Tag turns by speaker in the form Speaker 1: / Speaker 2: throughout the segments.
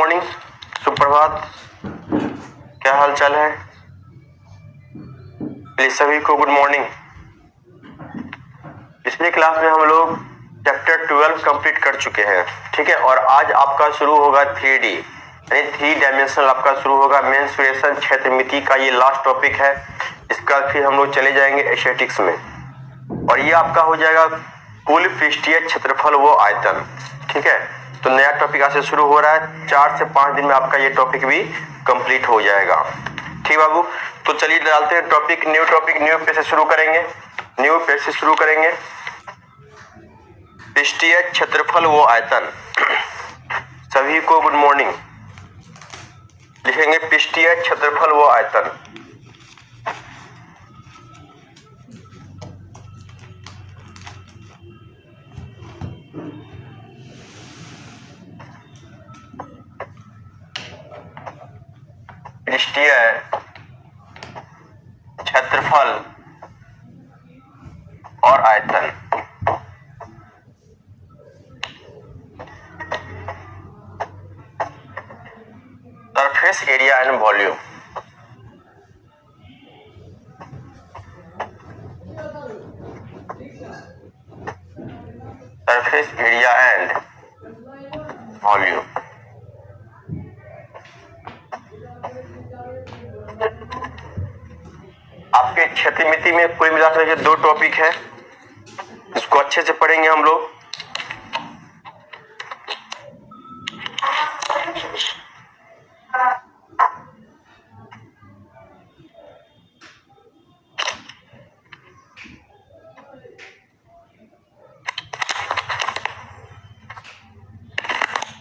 Speaker 1: Morning, सुप्रभात। क्या हाल चाल है? प्लीज सभी को गुड मॉर्निंग। पिछली क्लास में हम लोग चैप्टर 12 कंप्लीट कर चुके हैं, ठीक है। और आज आपका शुरू होगा 3D यानी 3 डायमेंशनल आपका शुरू होगा। मेंसुरेशन क्षेत्रमिति का ये लास्ट टॉपिक है। इसका फिर हम लोग चले जाएंगे एस्थेटिक्स में, और ये आपका हो जाएगा कुल पृष्ठीय क्षेत्रफल व आयतन, ठीक है। तो नया टॉपिक आज से शुरू हो रहा है। 4 से 5 दिन में आपका ये टॉपिक भी कंप्लीट हो जाएगा, ठीक बाबू। तो चलिए डालते हैं टॉपिक, न्यू पेज से शुरू करेंगे। न्यू पेज से शुरू करेंगे। पृष्ठीय क्षेत्रफल व आयतन। सभी को गुड मॉर्निंग। लिखेंगे पृष्ठीय क्षेत्रफल व आयतन। पृष्ठीय क्षेत्रफल और आयतन। Surface area and volume. Surface area and volume. आपके क्षेत्रमिति में कुल मिलाकर के 2 टॉपिक है, इसको अच्छे से पढ़ेंगे हम लोग।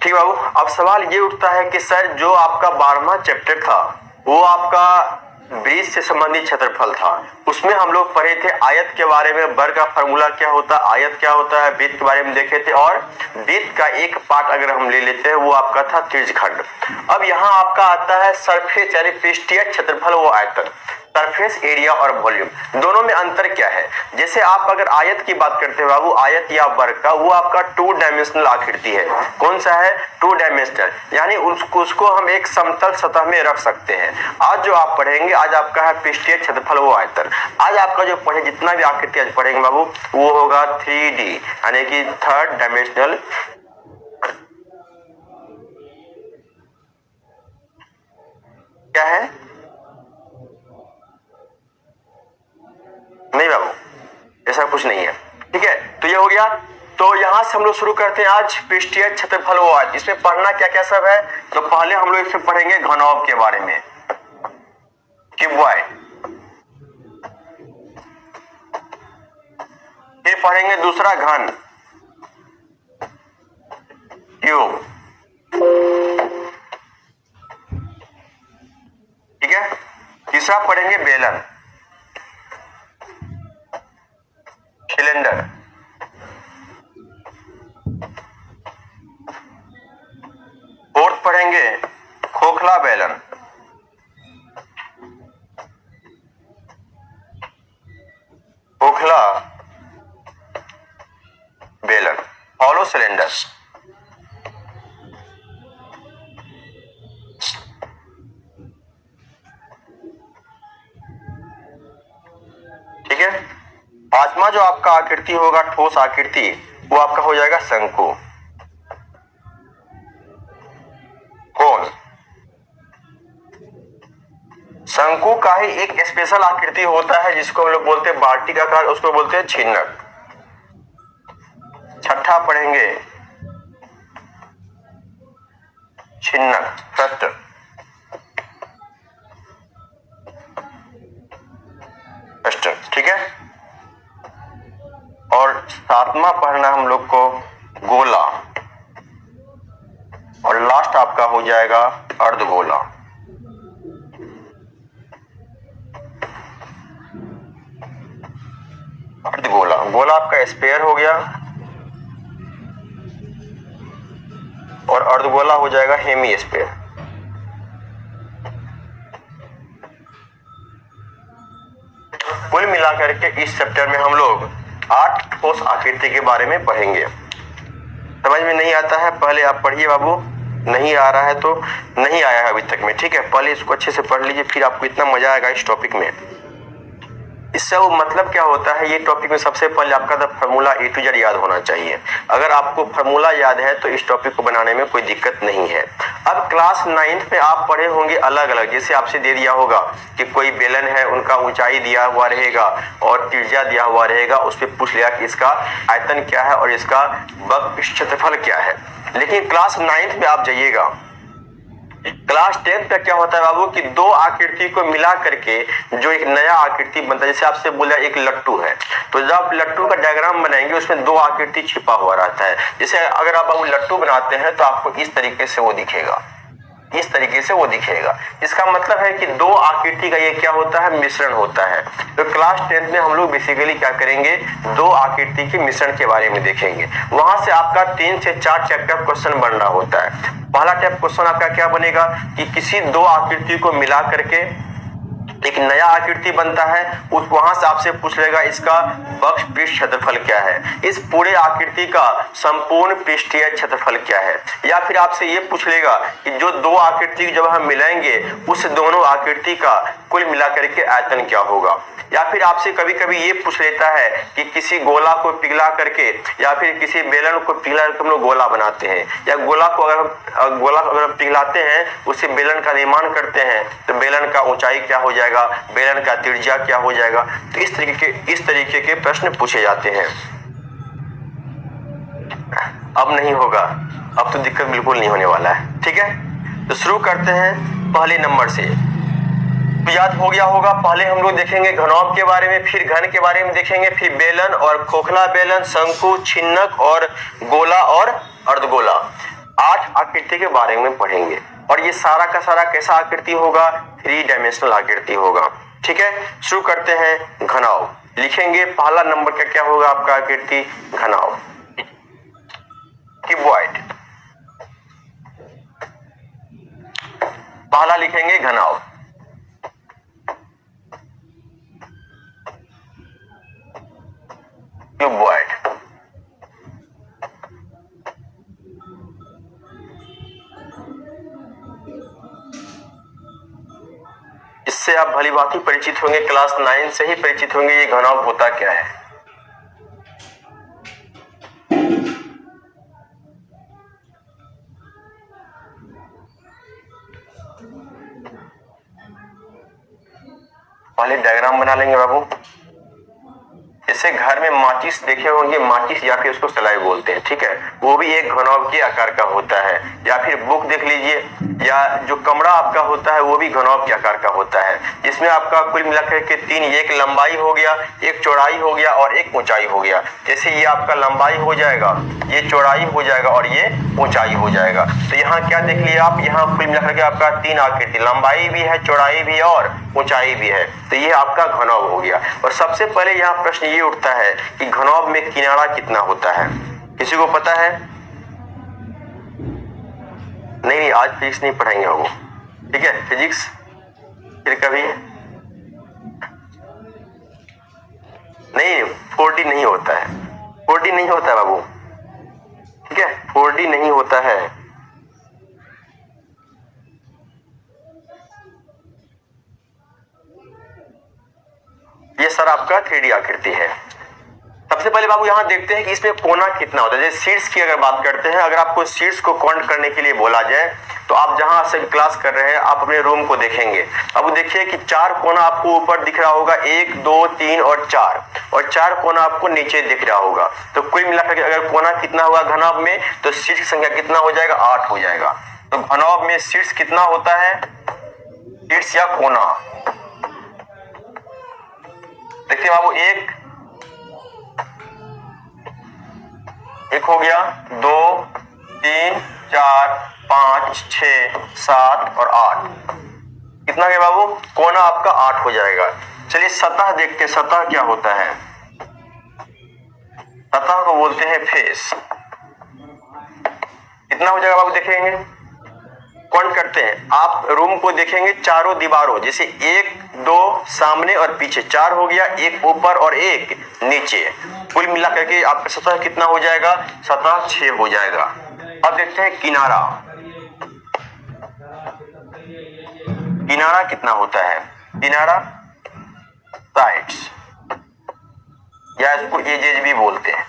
Speaker 1: ठीक बाबू। अब सवाल ये उठता है कि सर जो आपका 12वां चैप्टर था वो आपका ब्रिज से संबंधित क्षेत्रफल था, उसमें हम लोग पढ़े थे आयत के बारे में, वर्ग का फार्मूला क्या होता है, आयत क्या होता है, वृत्त के बारे में देखे थे। और वृत्त का एक पार्ट अगर हम ले लेते हैं वो आपका था त्रिज्यखंड। अब यहाँ आपका आता है सरफेस यानी पृष्ठीय क्षेत्रफल व आयतन। सरफेस एरिया और वॉल्यूम दोनों में अंतर क्या है? जैसे आप अगर आयत की बात करते हैं बाबू, आयत या वर्ग का, वो आपका 2 डायमेंशनल आकृति है। कौन सा है? 2 डायमेंशनल, यानी उसको हम एक समतल सतह में रख सकते हैं। आज जो आप पढ़ेंगे, आज आपका है पृष्ठीय क्षेत्रफल व आयतन। आज आपका जो पढ़े जितना भी आकृति आज पढ़ेंगे बाबू वो होगा 3D यानी कि 3rd डायमेंशनल। क्या है? नहीं बाबू, ऐसा कुछ नहीं है, ठीक है। तो ये हो गया। तो यहां से हम लोग शुरू करते हैं आज पृष्ठीय क्षेत्रफल व आयतन। इसमें पढ़ना क्या क्या सब है? तो पहले हम लोग इसमें पढ़ेंगे घनौभ के बारे में, क्यूबॉइड। फिर पढ़ेंगे दूसरा घन, क्यूब, ठीक है। तीसरा पढ़ेंगे बेलन, सिलेंडर। फोर्थ पढ़ेंगे खोखला बेलन। खोखला बेलन, हॉलो सिलेंडर। ठीक है। 5वां जो आपका आकृति होगा ठोस आकृति, वो आपका हो जाएगा शंकु। कौन? शंकु का ही एक स्पेशल आकृति होता है जिसको हम लोग बोलते हैं बाल्टी का आकार, उसको बोलते हैं छिन्नक। छठा पढ़ेंगे छिन्नक, फ्रस्टर। ठीक है। और 7वां पढ़ना हम लोग को गोला, और लास्ट आपका हो जाएगा अर्धगोला। अर्धगोला, गोला आपका स्फीयर हो गया और अर्धगोला हो जाएगा हेमी स्फीयर। कुल मिलाकर के इस चैप्टर में हम लोग 8 ठोस आकृति के बारे में पढ़ेंगे। समझ में नहीं आता है? पहले आप पढ़िए बाबू, नहीं आ रहा है तो नहीं आया है अभी तक में, ठीक है। पहले इसको अच्छे से पढ़ लीजिए, फिर आपको इतना मजा आएगा इस टॉपिक में। इससे वो मतलब क्या होता है, ये टॉपिक में सबसे पहले आपका तो फार्मूला ए टू जेड याद होना चाहिए। अगर आपको फार्मूला याद है तो इस टॉपिक को बनाने में कोई दिक्कत नहीं है। अब क्लास 9th में आप पढ़े होंगे अलग अलग, जैसे आपसे दे दिया होगा कि कोई बेलन है, उनका ऊंचाई दिया हुआ रहेगा और त्रिज्या दिया हुआ रहेगा, उस पर पूछ लिया कि इसका आयतन क्या है और इसका वक्र क्षेत्रफल क्या है। लेकिन क्लास 9th में आप जाइएगा, क्लास 10th का क्या होता है बाबू कि दो आकृति को मिला करके जो एक नया आकृति बनता है। जैसे आपसे बोला एक लट्टू है, तो जब आप लट्टू का डायग्राम बनाएंगे उसमें दो आकृति छिपा हुआ रहता है। जैसे अगर आप बाबू लट्टू बनाते हैं तो आपको इस तरीके से वो दिखेगा, इस तरीके से वो दिखेगा। इसका मतलब है कि दो आकृति का ये क्या होता है, मिश्रण होता है। तो क्लास 10th में हम लोग बेसिकली क्या करेंगे, दो आकृति के मिश्रण के बारे में देखेंगे। वहां से आपका 3 से 4 टाइप क्वेश्चन बन रहा होता है। पहला टाइप क्वेश्चन आपका क्या बनेगा कि किसी दो आकृति को मिला करके एक नया आकृति बनता है, उस वहां से आपसे पूछ लेगा इसका वक्र पृष्ठ क्षेत्रफल क्या है, इस पूरे आकृति का संपूर्ण पृष्ठीय क्षेत्रफल क्या है। या फिर आपसे ये पूछ लेगा कि जो दो आकृति जब हम मिलाएंगे उस दोनों आकृति का कुल मिलाकर के आयतन क्या होगा। या फिर आपसे कभी कभी ये पूछ लेता है कि किसी गोला को पिघला करके या फिर किसी बेलन को पिघला करके हम लोग गोला बनाते हैं, या गोला को अगर हम पिघलाते हैं उससे बेलन का निर्माण करते हैं तो बेलन का ऊंचाई क्या हो जाएगा, बेलन का त्रिज्या क्या हो जाएगा। तो इस तरीके के प्रश्न पूछे जाते हैं। अब नहीं होगा, अब तो दिक्कत बिल्कुल नहीं होने वाला है, ठीक है। तो शुरू करते हैं पहले नंबर से। तो याद हो गया होगा, पहले हम लोग देखेंगे घनौभ के बारे में, फिर घन के बारे में देखेंगे, फिर बेलन और खोखला बेलन, शंकु, छिन्नक और गोला और अर्धगोला, 8 आकृति के बारे में पढ़ेंगे। और ये सारा का सारा कैसा आकृति होगा, 3 डायमेंशनल आकृति होगा, ठीक है। शुरू करते हैं घनौभ। लिखेंगे पहला नंबर का क्या होगा आपका आकृति, घनौभ, क्यूबॉइड। पहला लिखेंगे घनौभ, क्यूबॉइड। इससे आप भली भांति परिचित होंगे, क्लास 9 से ही परिचित होंगे ये घनौभ होता क्या है। पहले डायग्राम बना लेंगे बाबू। जैसे घर में माचिस देखे होंगे, माचिस या फिर उसको सलाई बोलते हैं, ठीक है, वो भी एक घनौभ के आकार का होता है। या फिर बुक देख लीजिए, या जो कमरा आपका होता है वो भी घनौभ के आकार का होता है। इसमें आपका कुल मिलाकर के 3, एक लंबाई हो गया, एक चौड़ाई हो गया और एक ऊंचाई हो गया। जैसे ये आपका लंबाई हो जाएगा, ये चौड़ाई हो जाएगा और ये ऊंचाई हो जाएगा। तो यहाँ क्या देख लिए आप, यहाँ कुल मिलाकर के आपका 3 आकृति, लंबाई भी है, चौड़ाई भी है और ऊंचाई भी है। तो ये आपका घनौभ हो गया। और सबसे पहले यहाँ प्रश्न ये उठता है कि घनौभ में किनारा कितना होता है, किसी को पता है? नहीं, आज फिजिक्स नहीं पढ़ाएंगे वो, ठीक है, फिजिक्स फिर कभी नहीं। 4D नहीं होता है, 4D नहीं होता है बाबू, ठीक है, 4D नहीं होता है। ये सर आपका 3D आकृति है। सबसे पहले बाबू यहाँ देखते हैं कि इसमें कोना कितना होता है। जैसे शीर्ष की अगर बात करते हैं, अगर आपको शीर्ष को काउंट करने के लिए बोला जाए तो आप जहां से क्लास कर रहे हैं आप अपने रूम को देखेंगे। अब देखिए कि 4 कोना आपको ऊपर दिख रहा होगा, 1, 2, 3 और 4, और 4 कोना आपको नीचे दिख रहा होगा। तो कुल मिलाकर के अगर कोना कितना होगा घनौभ में, तो शीर्ष की संख्या कितना हो जाएगा, 8 हो जाएगा। तो घनौभ में शीर्ष कितना होता है, शीर्ष या कोना देखिए बाबू, एक हो गया, 2, 3, 4, 5, 6, 7 और 8, कितना गया बाबू, कोना आपका 8 हो जाएगा। चलिए सतह देखते हैं, सतह क्या होता है। सतह को बोलते हैं फेस। कितना हो जाएगा बाबू, देखेंगे, काउंट करते हैं। आप रूम को देखेंगे, चारों दीवारों, जैसे 1, 2 सामने और पीछे, 4 हो गया, एक ऊपर और एक नीचे, कुल मिलाकर के आपका सतह कितना हो जाएगा, सतह 6 हो जाएगा। अब देखते हैं किनारा। किनारा कितना होता है, किनारा साइड्स या इसको एजेज भी बोलते हैं,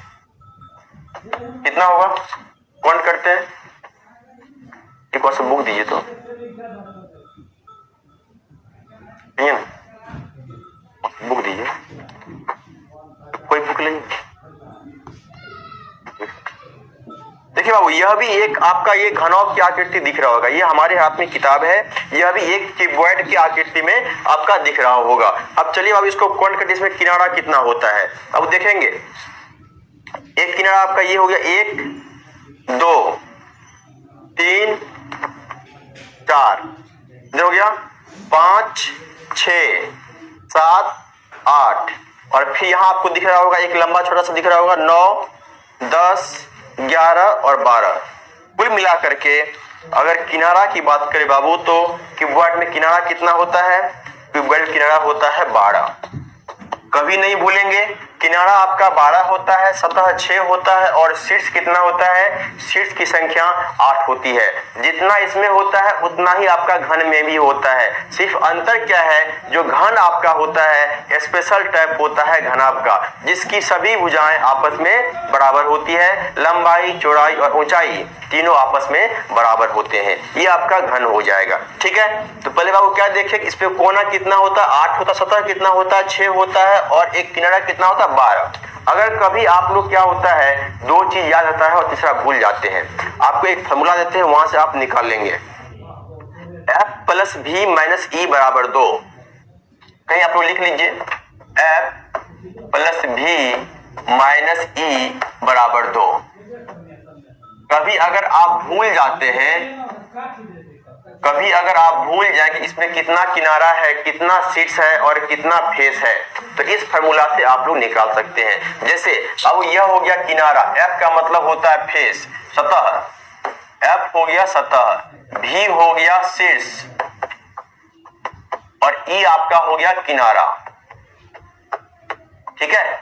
Speaker 1: कितना होगा, काउंट करते हैं। एक बार से बुक दीजिए तो बुक दीजिए, कोई बुक नहीं। देखिए बाबू, यह भी एक आपका ये घनौक की आकृति दिख रहा होगा, ये हमारे हाथ में किताब है, यह भी एक क्यूबॉइड की आकृति में आपका दिख रहा होगा। अब चलिए अब इसको काउंट करते, इसमें किनारा कितना होता है। अब देखेंगे, एक किनारा आपका ये हो गया, 1 2 3 4 हो गया, 5 6 7 8 और फिर यहां आपको दिख रहा होगा एक लंबा छोटा सा दिख रहा होगा, 9 10 11 और 12। कुल मिला करके अगर किनारा की बात करें बाबू, तो क्यूबॉइड में किनारा कितना होता है, क्यूबॉइड किनारा होता है 12। कभी नहीं भूलेंगे, किनारा आपका 12 होता है, सतह 6 होता है और शीर्ष कितना होता है, शीर्ष की संख्या 8 होती है। जितना इसमें होता है उतना ही आपका घन में भी होता है। सिर्फ अंतर क्या है, जो घन आपका होता है स्पेशल टाइप होता है घन आपका, जिसकी सभी भुजाएं आपस में बराबर होती है, लंबाई चौड़ाई और ऊंचाई तीनों आपस में बराबर होते हैं, ये आपका घन हो जाएगा। ठीक है, तो पहले बाबू क्या देखें, इस पे कोना कितना होता है, 8 होता है, सतह कितना होता है, 6 होता है और एक किनारा कितना होता है, 12। अगर कभी आप लोग क्या होता है, दो चीज याद रहता है और तीसरा भूल जाते हैं, आपको एक फॉर्मूला देते हैं, वहां से आप निकाल लेंगे, F plus V minus E बराबर 2। कहीं आप लोग लिख लीजिए, F plus V minus E बराबर 2। कभी अगर आप भूल जाते हैं, कभी अगर आप भूल जाए कि इसमें कितना किनारा है, कितना शीर्ष है और कितना फेस है, तो इस फार्मूला से आप लोग निकाल सकते हैं। जैसे अब यह हो गया किनारा, F का मतलब होता है फेस, सतह, F हो गया सतह, V हो गया शीर्ष और E आपका हो गया किनारा। ठीक है,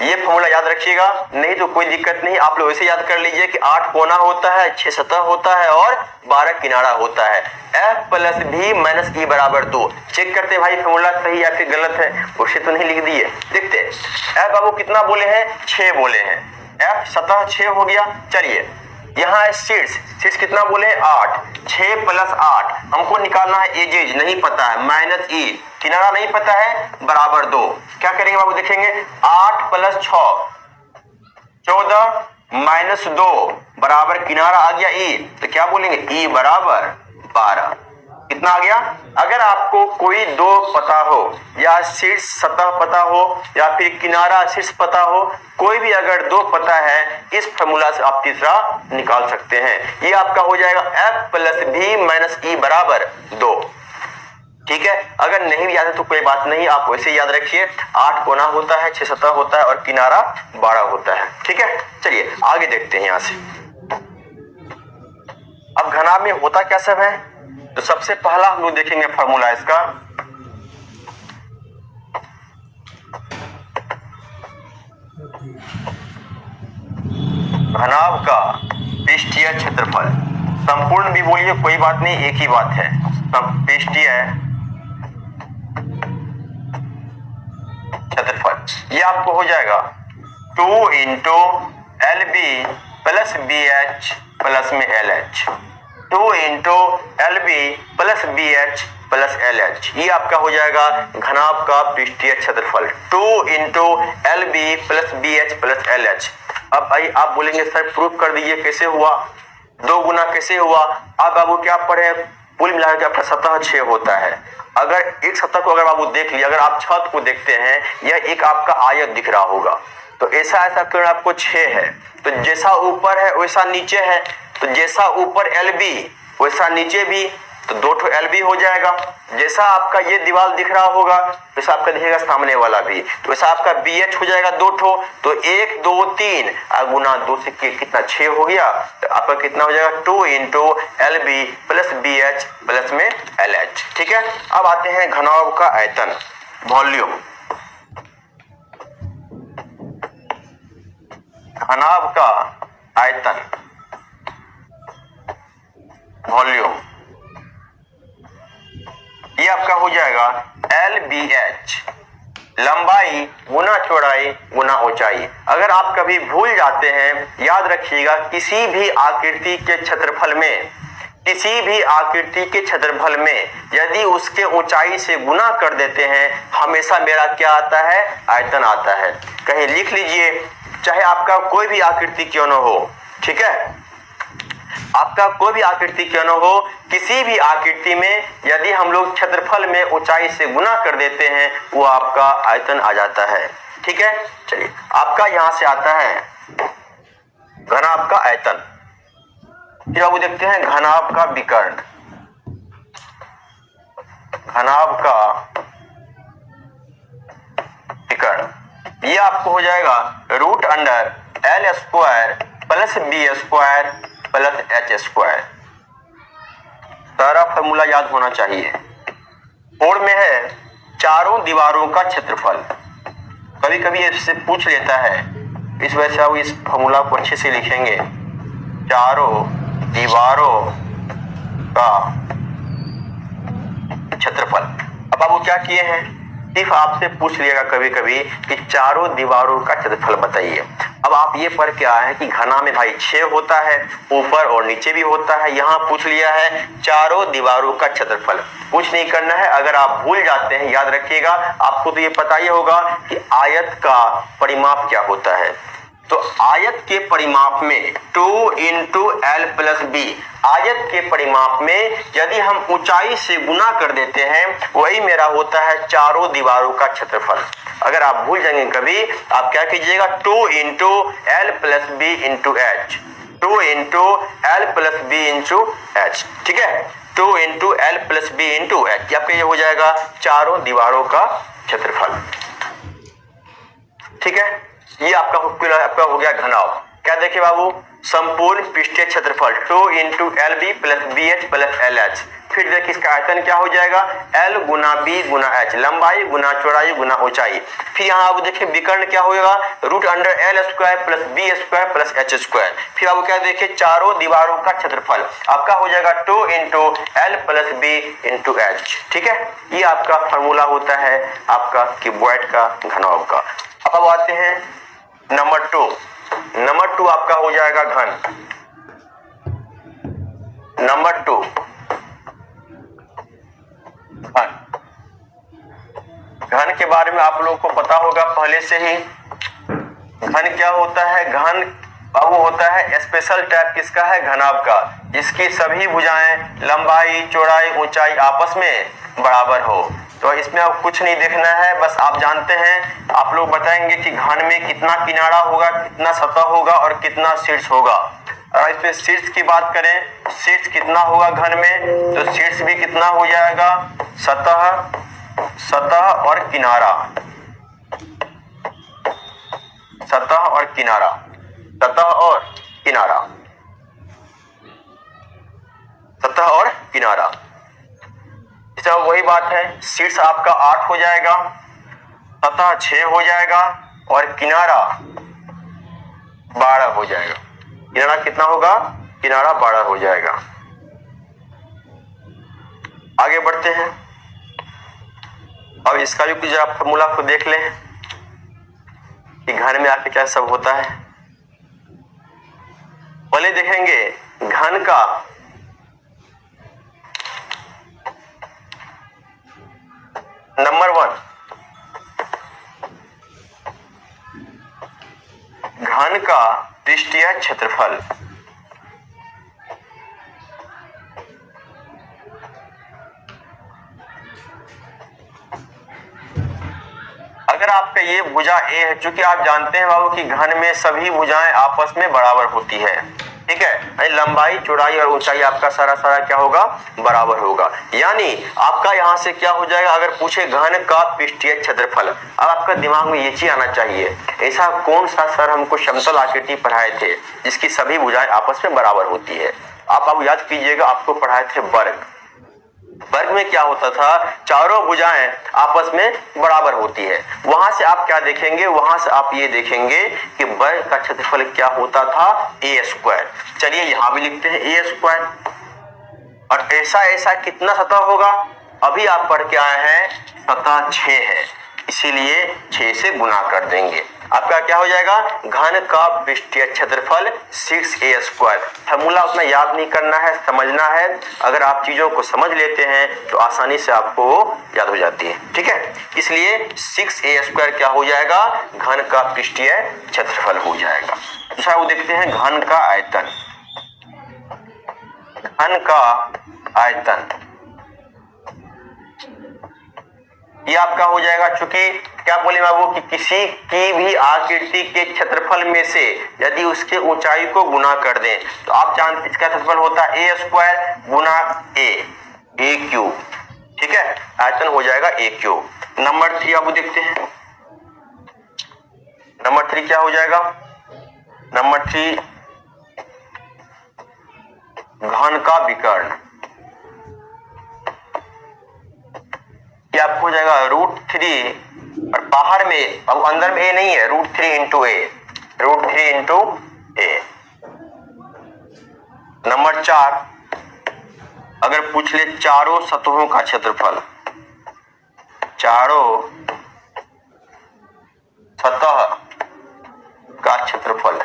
Speaker 1: ये फॉर्मूला याद रखिएगा, नहीं तो कोई दिक्कत नहीं, आप लोग ऐसे याद कर लीजिए कि 8 कोना होता है, 6 सतह होता है और 12 किनारा होता है। F plus V minus E बराबर 2। चेक करते भाई फॉर्मूला सही या फिर गलत है, उसे तो नहीं लिख दिए। देखते F बाबू कितना बोले हैं, 6 बोले हैं, F सतह 6 हो गया। चलिए यहाँ है शीर्ष, शीर्ष कितना बोले हैं, 8, 6 प्लस 8 हमको निकालना है एजेज, नहीं पता है, माइनस E, किनारा नहीं पता है, बराबर 2। क्या करेंगे बाबू, देखेंगे 8 प्लस 6 14 माइनस 2 बराबर किनारा आ गया E, तो क्या बोलेंगे, E बराबर 12। कितना आ गया। अगर आपको कोई दो पता हो या शीर्ष सतह पता हो या फिर किनारा शीर्ष पता हो, कोई भी अगर दो पता है, इस फॉर्मूला से आप तीसरा निकाल सकते हैं। ये आपका हो जाएगा F plus V minus E बराबर 2। ठीक है, अगर नहीं भी याद है तो कोई बात नहीं, आप वैसे याद रखिए, 8 कोना होता है, 6 सतह होता है और किनारा 12 होता है। ठीक है, चलिए आगे देखते हैं। यहां से अब घनाभ में होता क्या सब है, तो सबसे पहला हम लोग देखेंगे फॉर्मूला इसका, घनाभ का पृष्ठीय क्षेत्रफल। संपूर्ण भी बोलिए, कोई बात नहीं, एक ही बात है, पृष्ठीय क्षेत्रफल। ये आपको हो जाएगा 2 into LB plus BH plus में LH, 2 into LB plus BH plus LH। ये आपका हो जाएगा घनाभ का पृष्ठीय क्षेत्रफल, 2 into LB plus BH plus LH। अब आइए आप बोलेंगे सर प्रूफ कर दीजिए, कैसे हुआ, 2 गुना कैसे हुआ। अब बाबू क्या पढ़े, कुल मिलाकर के आपका सतह 6 होता है। अगर एक सतह को अगर बाबू देख लिया, अगर आप छत को देखते हैं, यह एक आपका आयत दिख रहा होगा, तो ऐसा ऐसा करण आपको 6 है, तो जैसा ऊपर है वैसा नीचे है, तो जैसा ऊपर LB वैसा नीचे भी, तो 2 ठो LB हो जाएगा। जैसा आपका ये दीवार दिख रहा होगा वैसा आपका दिखेगा सामने वाला भी, तो वैसा आपका BH हो जाएगा 2 ठो, तो 1 2 3 गुना 2 से कितना 6 हो गया, तो आपका कितना हो जाएगा 2 into LB plus BH plus में LH। ठीक है, अब आते हैं घनाभ का आयतन, वॉल्यूम। घनाभ का आयतन, वॉल्यूम। आपका हो जाएगा LBH, लंबाई गुना चौड़ाई गुना ऊंचाई। अगर आप कभी भूल जाते हैं, याद रखिएगा किसी भी आकृति के क्षेत्रफल में, किसी भी आकृति के क्षेत्रफल में यदि उसके ऊंचाई से गुना कर देते हैं, हमेशा मेरा क्या आता है, आयतन आता है। कहीं लिख लीजिए, चाहे आपका कोई भी आकृति क्यों न हो, ठीक है, आपका कोई भी आकृति क्यों न हो, किसी भी आकृति में यदि हम लोग क्षेत्रफल में ऊंचाई से गुना कर देते हैं, वो आपका आयतन आ जाता है। ठीक है, चलिए आपका यहां से आता है घनाभ का आयतन। फिर अब देखते हैं घनाभ का विकर्ण। घनाभ का विकर्ण ये आपको हो जाएगा √L² plus B² plus H²। सारा फॉर्मूला याद होना चाहिए। कोण में है चारों दीवारों का क्षेत्रफल। कभी कभी इससे पूछ लेता है, इस वजह से आप इस फॉर्मूला को अच्छे से लिखेंगे। चारों दीवारों का क्षेत्रफल। अब आप वो क्या किए हैं, सिर्फ आपसे पूछ लिएगा कभी कभी कि चारों दीवारों का क्षेत्रफल बताइए। अब आप ये पढ़ के आए हैं कि घना में भाई 6 होता है, ऊपर और नीचे भी होता है। यहाँ पूछ लिया है चारों दीवारों का क्षेत्रफल। कुछ नहीं करना है, अगर आप भूल जाते हैं याद रखिएगा, आपको तो ये पता ही होगा कि आयत का परिमाप क्या होता है। तो आयत के परिमाप में 2 × L+B, आयत के परिमाप में यदि हम ऊंचाई से गुना कर देते हैं, वही मेरा होता है चारों दीवारों का क्षेत्रफल। अगर आप भूल जाएंगे कभी, आप क्या कीजिएगा 2 × L+B × H, 2 × L+B × H, ठीक है, 2 × L+B × H, आपका ये हो जाएगा चारों दीवारों का क्षेत्रफल। ठीक है, ये आपका हो गया घनाभ। क्या देखिए बाबू, संपूर्ण पृष्ठीय क्षेत्रफल 2 × LB + BH + LH। फिर देखिए इसका आयतन क्या हो जाएगा, L × B × H, लंबाई गुना चौड़ाई गुना ऊंचाई। फिर यहाँ आप देखिए विकर्ण क्या होगा, √L² + B² + H²। फिर आप क्या देखिए चारों दीवारों का क्षेत्रफल आपका हो जाएगा 2 × L+B × H। ठीक है, ये आपका फॉर्मूला होता है आपका क्यूबॉइड का घनाभ का। अब आते हैं नंबर 2। नंबर 2 आपका हो जाएगा घन। नंबर 2 घन। घन के बारे में आप लोगों को पता होगा पहले से ही। घन क्या होता है, घन अब वो होता है स्पेशल टाइप किसका है, घनाभ का, जिसकी सभी भुजाएं लंबाई चौड़ाई ऊंचाई आपस में बराबर हो। तो इसमें अब कुछ नहीं देखना है, बस आप जानते हैं, आप लोग बताएंगे कि घन में कितना किनारा होगा, कितना सतह होगा और कितना शीर्ष होगा। और इसमें शीर्ष की बात करें, शीर्ष कितना होगा घन में, तो शीर्ष भी कितना हो जाएगा, सतह और किनारा, सतह और किनारा, सतह और किनारा, सतह और किनारा। इसका वही बात है, शीर्ष आपका 8 हो जाएगा, सतह 6 हो जाएगा और किनारा 12 हो जाएगा। किनारा कितना होगा, किनारा 12 हो जाएगा। आगे बढ़ते हैं। अब इसका भी कुछ आप फॉर्मूला को देख लें कि घन में आके क्या सब होता है। पहले देखेंगे घन का नंबर 1, घन का पृष्ठीय क्षेत्रफल। अगर आपका ये भुजा ए है, चूंकि आप जानते हैं बाबू कि घन में सभी भुजाएं आपस में बराबर होती है, ठीक है, लंबाई चौड़ाई और ऊंचाई आपका सारा क्या होगा, बराबर होगा। यानी आपका यहां से क्या हो जाएगा, अगर पूछे घन का पृष्ठीय क्षेत्रफल, अब आपका दिमाग में ये चीज आना चाहिए, ऐसा कौन सा सर हमको समतल आकृति पढ़ाए थे जिसकी सभी भुजाएं आपस में बराबर होती है। आप याद कीजिएगा, आपको पढ़ाए थे वर्ग। वर्ग में क्या होता था, चारों भुजाएं आपस में बराबर होती है। वहां से आप क्या देखेंगे, वहां से आप ये देखेंगे कि वर्ग का क्षेत्रफल क्या होता था, a²। चलिए यहां भी लिखते हैं a²। और ऐसा कितना सतह होगा, अभी आप पढ़ के आए हैं सतह 6 है, इसीलिए 6 से गुना कर देंगे। आपका क्या हो जाएगा, घन का पृष्ठीय क्षेत्रफल 6a²। फॉर्मूला उतना याद नहीं करना है, समझना है। अगर आप चीजों को समझ लेते हैं तो आसानी से आपको याद हो जाती है, ठीक है। इसलिए 6a² क्या हो जाएगा, घन का पृष्ठीय क्षेत्रफल हो जाएगा। अच्छा वो देखते हैं घन का आयतन। घन का आयतन ये आपका हो जाएगा, चूंकि क्या बोले बाबू कि किसी की भी आकृति के क्षेत्रफल में से यदि उसके ऊंचाई को गुना कर दें तो आप जानते इसका क्षेत्रफल होता है a² गुना a³ ठीक है, आयतन हो जाएगा a³। नंबर 3 आप देखते हैं, नंबर 3 क्या हो जाएगा, नंबर 3 घन का विकर्ण। ये आपको हो जाएगा √3 और बाहर में, अब अंदर में a नहीं है, √3 into a, √3 into a। Number 4 अगर पूछ ले चारों सतहों का क्षेत्रफल, चारों सतह का क्षेत्रफल,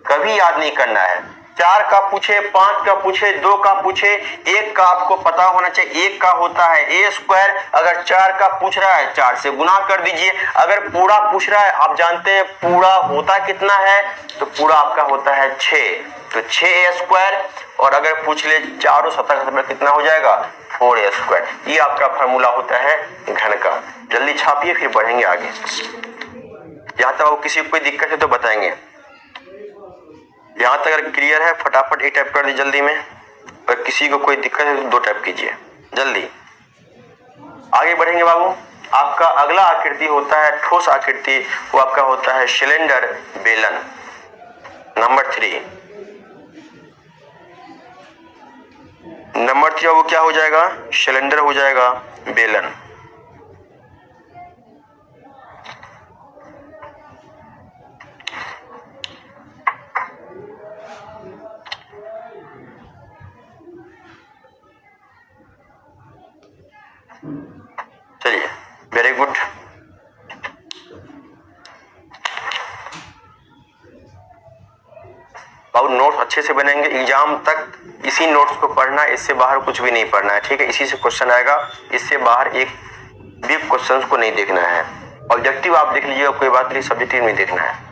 Speaker 1: कभी याद नहीं करना है। 4 का पूछे, 5 का पूछे, 2 का पूछे, 1 का आपको पता होना चाहिए, 1 का होता है a²। अगर 4 का पूछ रहा है 4 से गुना कर दीजिए। अगर पूरा पूछ रहा है, आप जानते हैं पूरा होता कितना है, तो पूरा आपका होता है 6, तो 6a²। और अगर पूछ ले चारों सतह का क्षेत्रफल कितना हो जाएगा, 4a²। ये आपका फॉर्मूला होता है घन का। जल्दी छापिए फिर बढ़ेंगे आगे। यहाँ तक किसी को कोई दिक्कत है तो बताएंगे। यहाँ तक अगर क्लियर है फटाफट एक टाइप कर दी जल्दी में, और किसी को कोई दिक्कत है तो 2 टाइप कीजिए जल्दी। आगे बढ़ेंगे बाबू। आपका अगला आकृति होता है ठोस आकृति, वो आपका होता है सिलेंडर बेलन। नंबर 3 वो क्या हो जाएगा, सिलेंडर हो जाएगा बेलन। चलिए वेरी गुड। बाबू नोट्स अच्छे से बनेंगे, एग्जाम तक इसी नोट्स को पढ़ना, इससे बाहर कुछ भी नहीं पढ़ना है, ठीक है। इसी से क्वेश्चन आएगा, इससे बाहर एक भी क्वेश्चन को नहीं देखना है। ऑब्जेक्टिव आप देख लीजिएगा, कोई बात नहीं, सब्जेक्टिव नहीं देखना है।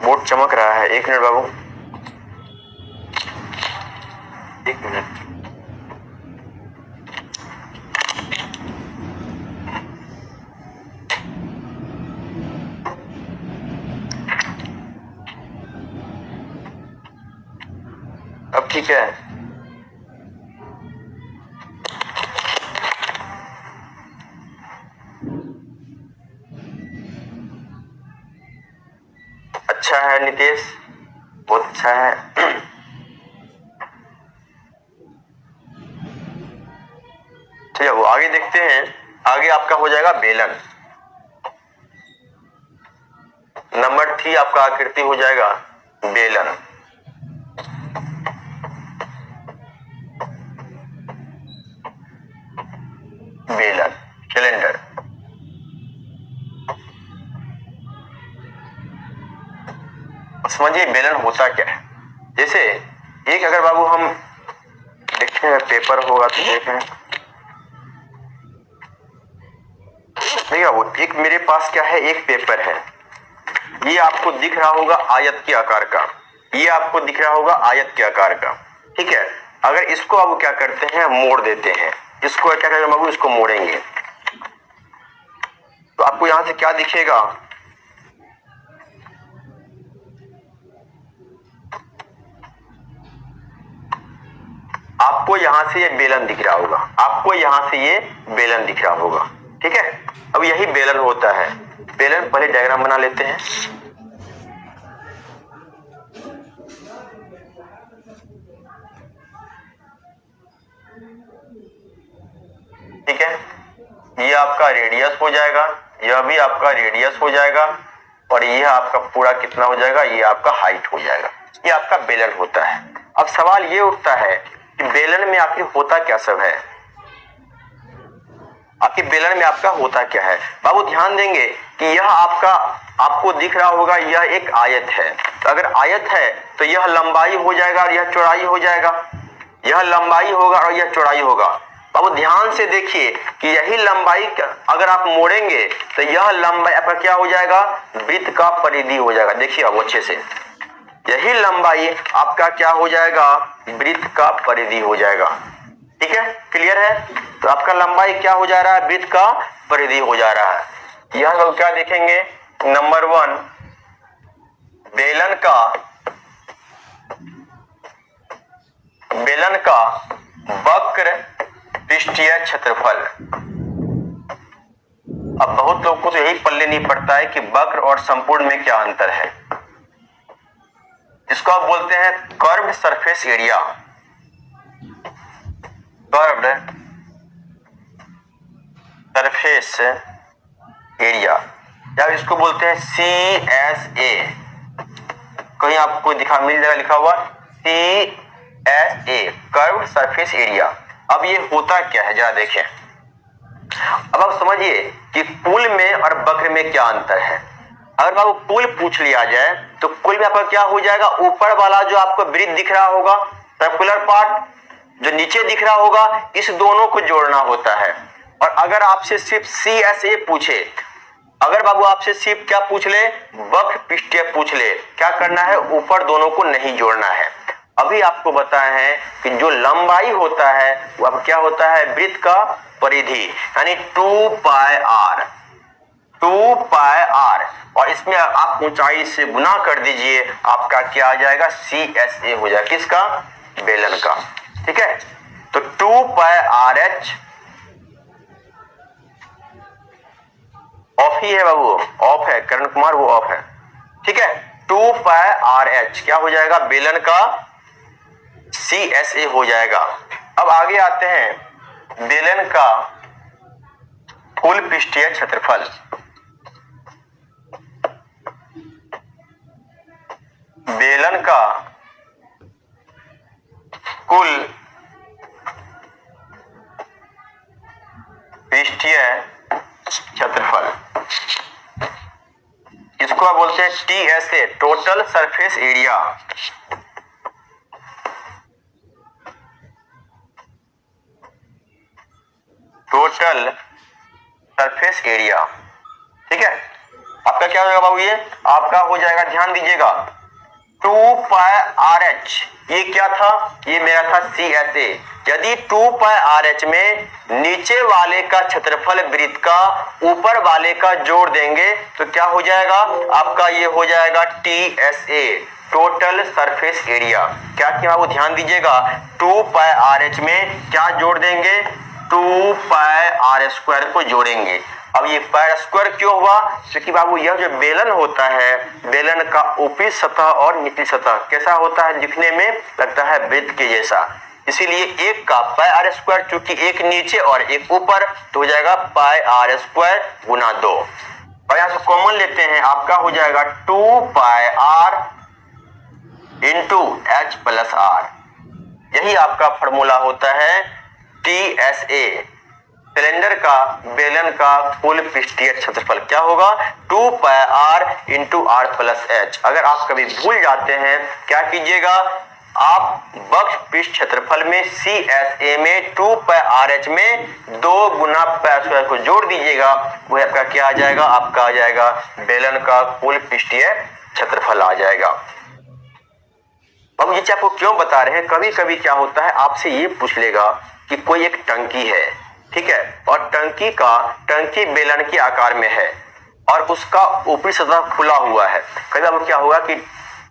Speaker 1: बोर्ड चमक रहा है, 1 मिनट बाबू, 1 मिनट। अब ठीक है। अच्छा है नितेश, बहुत अच्छा है। चलिए वो आगे देखते हैं। आगे आपका हो जाएगा बेलन। नंबर 3 आपका आकृति हो जाएगा बेलन। बेलन सिलेंडर। समझिए बेलन होता क्या है। जैसे एक अगर बाबू हम देखें पेपर होगा तो देखें, देखिए वो एक मेरे पास क्या है, एक पेपर है। ये आपको दिख रहा होगा आयत के आकार का, ये आपको दिख रहा होगा आयत के आकार का, ठीक है। अगर इसको आप क्या करते हैं, मोड़ देते हैं, इसको क्या करेंगे बाबू, इसको मोड़ेंगे तो आपको यहां से क्या दिखेगा, आपको यहां से ये बेलन दिख रहा होगा, आपको यहां से ये बेलन दिख रहा होगा, ठीक है। अब यही बेलन होता है। बेलन पहले डायग्राम बना लेते हैं। ठीक है, ये आपका रेडियस हो जाएगा, यह भी आपका रेडियस हो जाएगा, और ये आपका पूरा कितना हो जाएगा, ये आपका हाइट हो जाएगा। ये आपका बेलन होता है। अब सवाल ये उठता है कि बेलन में आखिर होता क्या सब है, आखिर बेलन में आपका होता क्या है। बाबू ध्यान देंगे कि यह आपको दिख रहा होगा, यह एक आयत है। तो अगर आयत है तो यह लंबाई हो जाएगा और यह चौड़ाई हो जाएगा, यह लंबाई होगा और यह चौड़ाई होगा। बाबू ध्यान से देखिए कि यही लंबाई अगर आप मोड़ेंगे तो यह लंबाई आपका क्या हो जाएगा, वृत्त का परिधि हो जाएगा। देखिए अब अच्छे से, यही लंबाई आपका क्या हो जाएगा, वृत्त का परिधि हो जाएगा। ठीक है, क्लियर है। तो आपका लंबाई क्या हो जा रहा है, वृत्त का परिधि हो जा रहा है। यह हम क्या देखेंगे, नंबर 1 बेलन का वक्र पृष्ठीय क्षेत्रफल। अब बहुत लोग को तो यही पल्ले नहीं पड़ता है कि वक्र और संपूर्ण में क्या अंतर है। इसको आप बोलते हैं curved surface area, curved surface area, या इसको बोलते हैं CSA। कहीं आपको मिल जाएगा लिखा हुआ CSA, कर्व्ड सरफेस एरिया। अब ये होता क्या है जरा देखें। अब आप समझिए कि पुल में और वक्र में क्या अंतर है। अगर बाबू पुल पूछ लिया जाए तो पुल में आपका क्या हो जाएगा, ऊपर वाला जो आपको वृत्त दिख रहा होगा, सर्कुलर पार्ट, जो नीचे दिख रहा होगा, इस दोनों को जोड़ना होता है। और अगर आपसे सिर्फ CSA पूछे, अगर बाबू आपसे सिर्फ क्या पूछ ले, वक्र पृष्ठीय पूछ ले, क्या करना है, ऊपर दोनों को नहीं जोड़ना है। अभी आपको बताया है कि जो लंबाई होता है वो अब क्या होता है, वृत्त का परिधि, यानी 2πr, 2πr, और इसमें आप ऊंचाई से गुना कर दीजिए, आपका क्या आ जाएगा, CSA हो जाएगा, किसका, बेलन का। ठीक है, तो 2πRH ऑफ ही है बाबू, ऑफ है, करण कुमार वो ऑफ है। ठीक है, 2πRH क्या हो जाएगा, बेलन का CSA हो जाएगा। अब आगे आते हैं, बेलन का कुल पृष्ठीय क्षेत्रफल। बेलन का कुल पृष्ठीय क्षेत्रफल, इसको आप बोलते हैं TSA, total surface area. Total surface area. ठीक है, आपका क्या हो जाएगा बाबू, ये आपका हो जाएगा, ध्यान दीजिएगा, 2πRH, ये क्या था, ये मेरा था CSA। यदि 2πRH में नीचे वाले का क्षेत्रफल वृत्त का ऊपर वाले का जोड़ देंगे तो क्या हो जाएगा, आपका ये हो जाएगा TSA, टोटल सरफेस एरिया। क्या क्या वो ध्यान दीजिएगा, 2πRH में क्या जोड़ देंगे, 2πr² को जोड़ेंगे। अब ये पाई स्क्वायर क्यों हुआ, क्योंकि बाबू यह जो बेलन होता है, बेलन का ऊपरी सतह और निचली सतह कैसा होता है, दिखने में लगता है वृत्त के जैसा, इसीलिए एक का πr², चूंकि एक नीचे और एक ऊपर, तो हो जाएगा πr² गुना 2। और यहां से कॉमन लेते हैं, आपका हो जाएगा 2πr इंटू H+R। यही आपका फॉर्मूला होता है TSA, सिलेंडर का बेलन का कुल पृष्ठीय क्षेत्रफल। क्या होगा, 2πr इंटू R+H। अगर आप कभी भूल जाते हैं, क्या कीजिएगा, आप वक्र पृष्ठ क्षेत्रफल में CSA में 2πRH में 2 गुना πr² को जोड़ दीजिएगा, वह आपका क्या आ जाएगा, आपका आ जाएगा बेलन का कुल पृष्ठीय क्षेत्रफल आ जाएगा। अब ये आपको क्यों बता रहे हैं, कभी कभी क्या होता है, आपसे ये पूछ लेगा कि कोई एक टंकी है, ठीक है, और टंकी बेलन के आकार में है और उसका ऊपरी सतह खुला हुआ है। कभी अब क्या होगा कि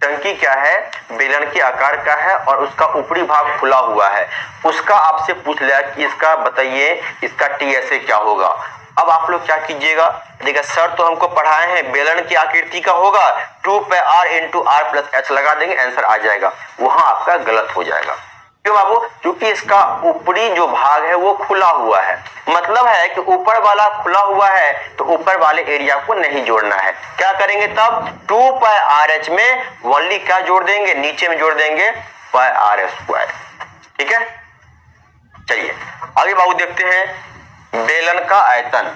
Speaker 1: टंकी क्या है, बेलन के आकार का है और उसका ऊपरी भाग खुला हुआ है, उसका आपसे पूछ लिया कि इसका बताइए, इसका TSA क्या होगा। अब आप लोग क्या कीजिएगा, देखिए सर तो हमको पढ़ाए हैं बेलन की आकृति का होगा, 2πr इंटू R+H लगा देंगे, आंसर आ जाएगा। वहां आपका गलत हो जाएगा। क्यों बाबू? क्योंकि इसका ऊपरी जो भाग है वो खुला हुआ है, मतलब है कि ऊपर वाला खुला हुआ है तो ऊपर वाले एरिया को नहीं जोड़ना है। क्या करेंगे तब? 2 पाई आर एच में ओनली क्या जोड़ देंगे? नीचे में जोड़ देंगे पाई आर स्क्वायर। ठीक है, चलिए आगे बाबू देखते हैं बेलन का आयतन।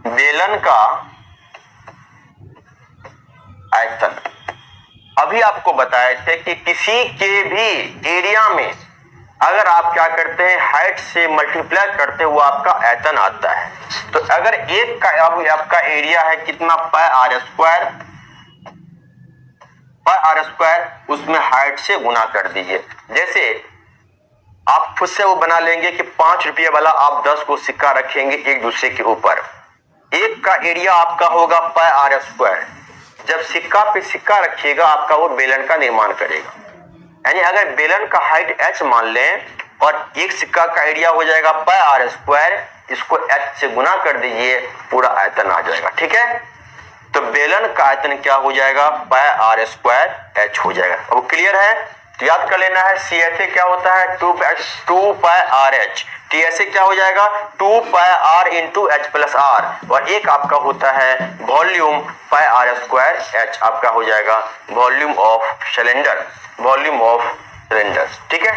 Speaker 1: बेलन का आयतन अभी आपको बताए थे कि किसी के भी एरिया में अगर आप क्या करते हैं, हाइट से मल्टीप्लाई करते हैं, वो आपका आयतन आता है। तो अगर एक का आपका एरिया है कितना? Pi are square, pi are square, उसमें हाइट से गुना कर दीजिए। जैसे आप खुद से वो बना लेंगे कि 5 रुपये वाला आप 10 को सिक्का रखेंगे एक दूसरे के ऊपर, एक का एरिया आपका होगा पाई आर स्क्वायर। जब सिक्का पे सिक्का रखिएगा आपका वो बेलन का निर्माण करेगा। यानी अगर बेलन का हाइट h मान लें और एक सिक्का का एरिया हो जाएगा पाई आर स्क्वायर, इसको h से गुना कर दीजिए, पूरा आयतन आ जाएगा। ठीक है, तो बेलन का आयतन क्या हो जाएगा? पाई आर स्क्वायर h हो जाएगा। अब क्लियर है? तो याद कर लेना है सी एस ए क्या होता है? 2 pi R H. T S A क्या हो जाएगा? 2 pi R into H plus R, और एक आपका होता है volume pi are square H, आपका हो जाएगा volume of cylinder, volume of cylinder. ठीक है,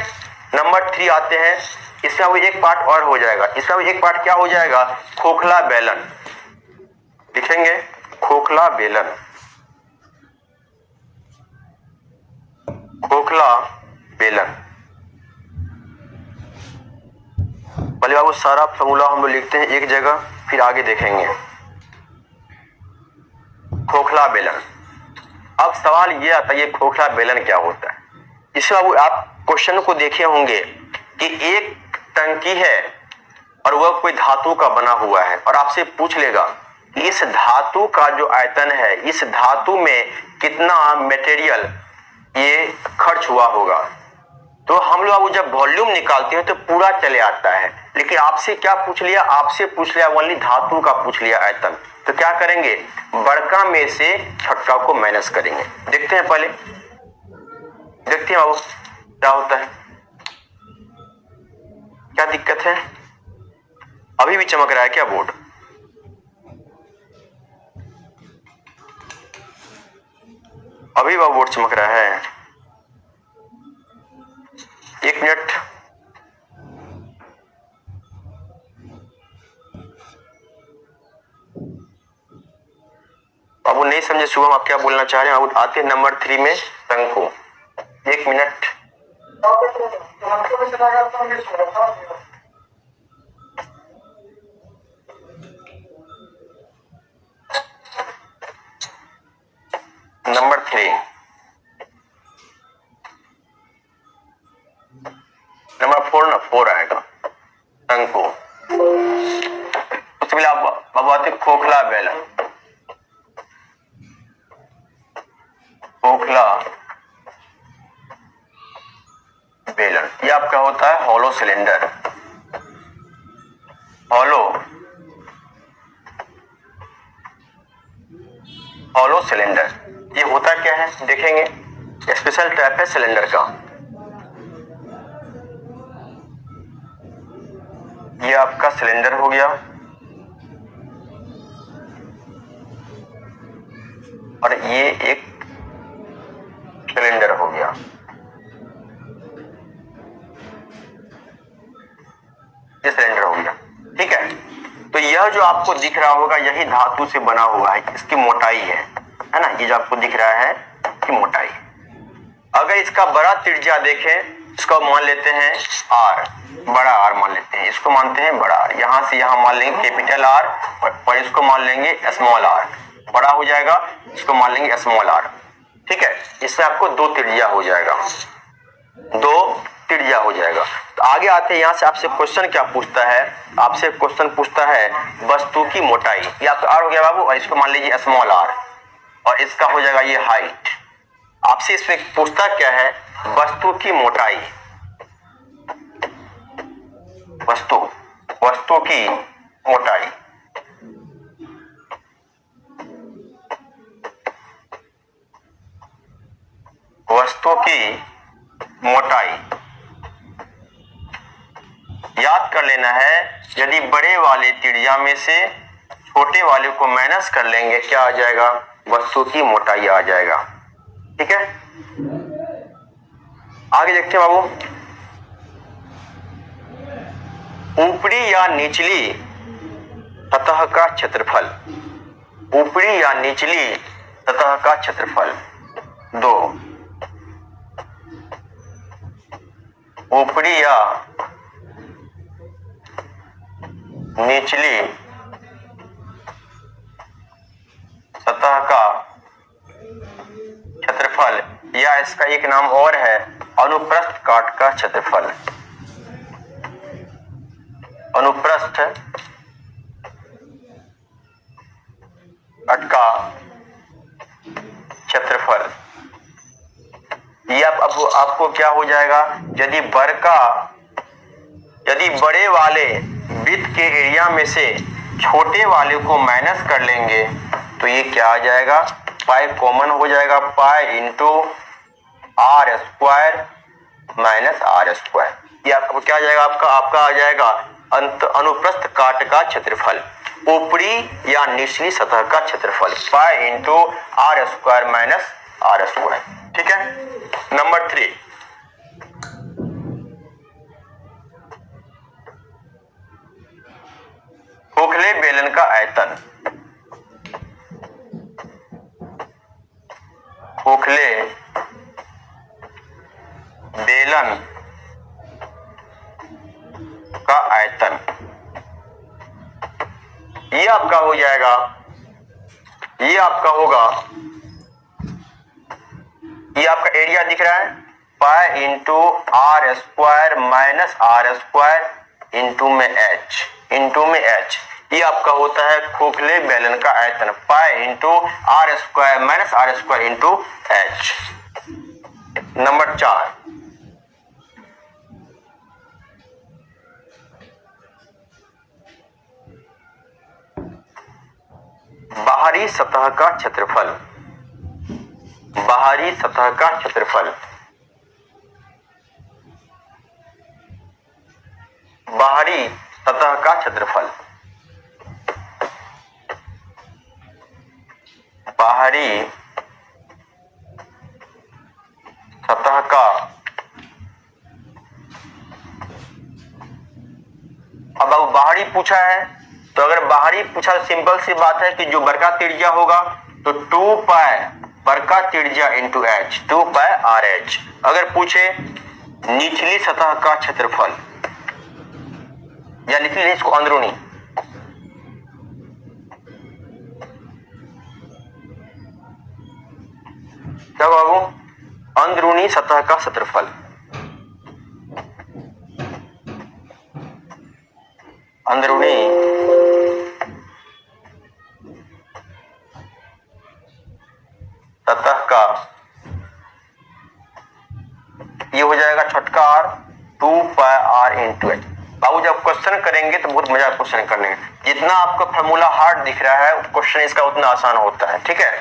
Speaker 1: नंबर 3 आते हैं। इसमें वो एक पार्ट और हो जाएगा, इसमें एक पार्ट क्या हो जाएगा? खोखला बेलन। लिखेंगे खोखला बेलन, खोखला बेलन। पहले बाबू सारा फॉर्मूला हम लोग लिखते हैं एक जगह, फिर आगे देखेंगे। खोखला बेलन। अब सवाल ये आता है ये खोखला बेलन क्या होता है? इसमें बाबू आप क्वेश्चन को देखे होंगे कि एक टंकी है और वह कोई धातु का बना हुआ है, और आपसे पूछ लेगा कि इस धातु का जो आयतन है, इस धातु में कितना मटेरियल ये खर्च हुआ होगा। तो हम लोग जब वॉल्यूम निकालते हैं तो पूरा चले आता है, लेकिन आपसे क्या पूछ लिया? आपसे पूछ लिया ओनली धातु का पूछ लिया आयतन। तो क्या करेंगे? बड़का में से छोटका को माइनस करेंगे। देखते हैं, पहले देखते हैं बाबू क्या होता है, क्या दिक्कत है? अभी भी चमक रहा है क्या बोर्ड? अभी वह बोर्ड चमक रहा है? एक मिनट। बाबू नहीं समझे शुभम आप क्या बोलना चाह रहे हैं? आते हैं नंबर 3 में शंकु। एक मिनट। नंबर 3, नंबर 4 ना 4 आएगा शंकु। उसके लिए आप बाबू आते खोखला बेलन। खोखला बेलन ये आपका होता है हॉलो सिलेंडर। हॉलो सिलेंडर ये होता क्या है देखेंगे। स्पेशल टाइप है सिलेंडर का। ये आपका सिलेंडर हो गया, और ये एक सिलेंडर हो गया। ये सिलेंडर हो गया। ठीक है, तो यह जो आपको दिख रहा होगा यही धातु से बना हुआ है, इसकी मोटाई है ना? ये जो आपको दिख रहा है कि मोटाई। अगर इसका बड़ा त्रिज्या देखें, इसको मान लेते हैं आर, बड़ा आर मान लेते हैं, इसको मानते हैं बड़ा आर। यहां से यहां मान लेंगे कैपिटल आर, और इसको मान लेंगे स्मॉल आर, बड़ा हो जाएगा। इसको मान लेंगे स्मॉल आर। ठीक है, इससे आपको 2 त्रिज्या हो जाएगा, 2 त्रिज्या हो जाएगा। तो आगे आते हैं, यहां से आपसे क्वेश्चन क्या पूछता है? आपसे क्वेश्चन पूछता है वस्तु की मोटाई। ये आपका आर हो गया बाबू, और इसको मान लीजिए स्मॉल आर, और इसका हो जाएगा ये हाइट। आपसे इसमें पूछता क्या है? वस्तु की मोटाई, वस्तु की मोटाई। वस्तु की मोटाई याद कर लेना है। यदि बड़े वाले त्रिज्या में से छोटे वाले को माइनस कर लेंगे, क्या आ जाएगा? वस्तु की मोटाई आ जाएगा। ठीक है, आगे देखते हैं बाबू। ऊपरी या निचली सतह का क्षेत्रफल, ऊपरी या निचली सतह का क्षेत्रफल 2, ऊपरी या निचली सतह का क्षेत्रफल, या इसका एक नाम और है अनुप्रस्थ काट का क्षेत्रफल। अनुप्रस्थ काट का क्षेत्रफल, ये आपको क्या हो जाएगा? यदि बड़े वाले वृत्त के एरिया में से छोटे वाले को माइनस कर लेंगे तो ये क्या आ जाएगा? पाई कॉमन हो जाएगा, pi into are square minus are square. ये आपको क्या आ जाएगा? आपका आ जाएगा अनुप्रस्थ काट का क्षेत्रफल, ऊपरी या निचली सतह का क्षेत्रफल, pi into are square minus are square. ठीक है, नंबर 3, खोखले बेलन का आयतन, खोखले बेलन का आयतन, ये आपका हो जाएगा, ये आपका होगा, ये आपका एरिया दिख रहा है, pi into are square minus are square into में एच, ये आपका होता है खोखले बेलन का आयतन, pi into are square minus are square into h. Number 4, बाहरी सतह का क्षेत्रफल, बाहरी सतह का क्षेत्रफल, बाहरी सतह का क्षेत्रफल, बाहरी सतह का, अब बाहरी पूछा है तो अगर बाहरी पूछा तो सिंपल सी बात है कि जो बड़का त्रिज्या होगा तो 2 पाई बड़का त्रिज्या into H, 2 pi R H. अगर पूछे निचली सतह का क्षेत्रफल या लिख लीजिए इसको अंदरूनी, क्या बाबू? अंदरूनी सतह का क्षेत्रफल, अंदरूनी सतह का, ये हो जाएगा छोटका R, 2 pi R into H. बाबू जब क्वेश्चन करेंगे तो बहुत मजा क्वेश्चन करने में, जितना आपको फॉर्मूला हार्ड दिख रहा है क्वेश्चन इसका उतना आसान होता है। ठीक है,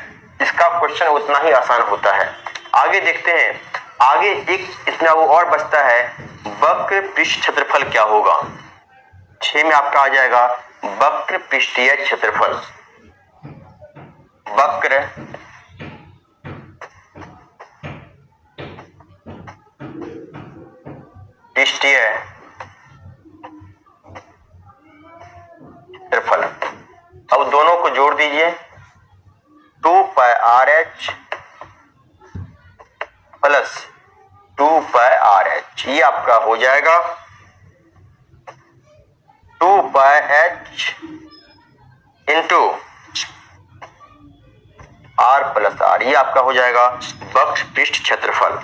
Speaker 1: इसका क्वेश्चन उतना ही आसान होता है। आगे देखते हैं, आगे एक इसमें वो और बचता है, वक्र पृष्ठ क्षेत्रफल क्या होगा? 6 में आपका आ जाएगा वक्र पृष्ठीय क्षेत्रफल, वक्र पृष्ठीय क्षेत्रफल। अब दोनों को जोड़ दीजिए, 2 pi R H plus 2 pi R H, ये आपका हो जाएगा 2 pi H into are plus R, ये आपका हो जाएगा वक्र पृष्ठ क्षेत्रफल,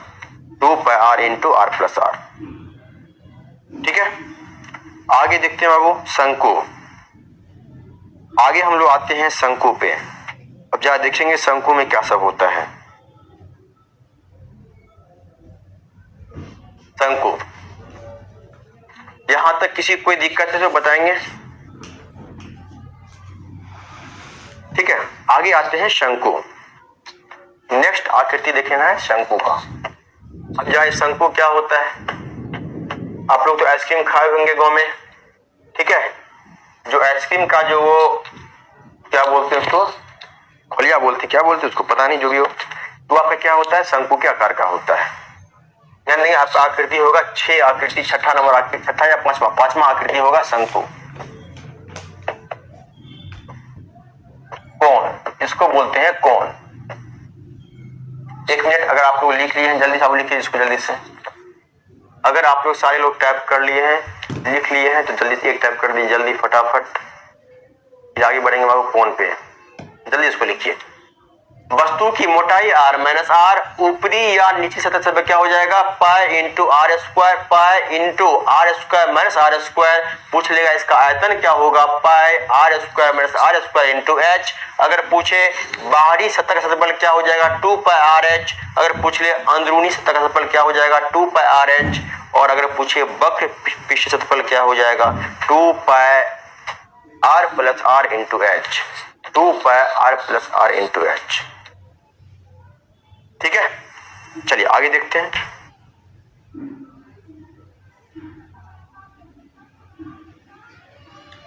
Speaker 1: 2 pi R into are plus R. ठीक है, आगे देखते हैं बाबू शंकु। आगे हम लोग आते हैं शंकु पे। अब जरा देखेंगे शंकु में क्या सब होता है। शंकु, यहां तक किसी कोई दिक्कत है तो बताएंगे। ठीक है, आगे आते हैं शंकु। नेक्स्ट आकृति देखना है शंकु का। अब जाए शंकु क्या होता है। आप लोग तो आइसक्रीम खाए होंगे गाँव में, ठीक है। जो आइसक्रीम का जो वो क्या बोलते हैं उसको, खोलिया बोलते, क्या बोलते उसको पता नहीं, जो भी हो, तो आपका क्या होता है, शंकु के आकार का होता है। यानी आपका आकृति होगा 6 आकृति, छठा नंबर आकृति, छठा या पांचवा आकृति होगा शंकु। कोण, इसको बोलते हैं कोण। 1 मिनट, अगर आप लोग लिख लिए हैं जल्दी से आप लिखिए इसको जल्दी से। अगर आप लोग सारे लोग टाइप कर लिए हैं, लिख लिए हैं, तो जल्दी से एक टाइप कर दीजिए, जल्दी फटाफट, फिर आगे बढ़ेंगे बाबू कोण पे। जल्दी इसको लिखिए। वस्तु की मोटाई r माइनस r ऊपरी या निचली सतह से क्या हो जाएगा, pi into are square, pi into are square minus are square. पूछ लेगा इसका आयतन क्या होगा, pi are square minus are square into H. अगर पूछे बाहरी सतह का क्षेत्रफल क्या हो जाएगा, 2 पाई आर एच। अगर पूछ ले अंदरूनी सतह का क्षेत्रफल क्या हो जाएगा, 2 पाई आर एच। और अगर पूछे वक्र पृष्ठ क्षेत्रफल क्या हो जाएगा, 2 pi R plus R into H, 2 pi R plus R into H. ठीक है, चलिए आगे देखते हैं।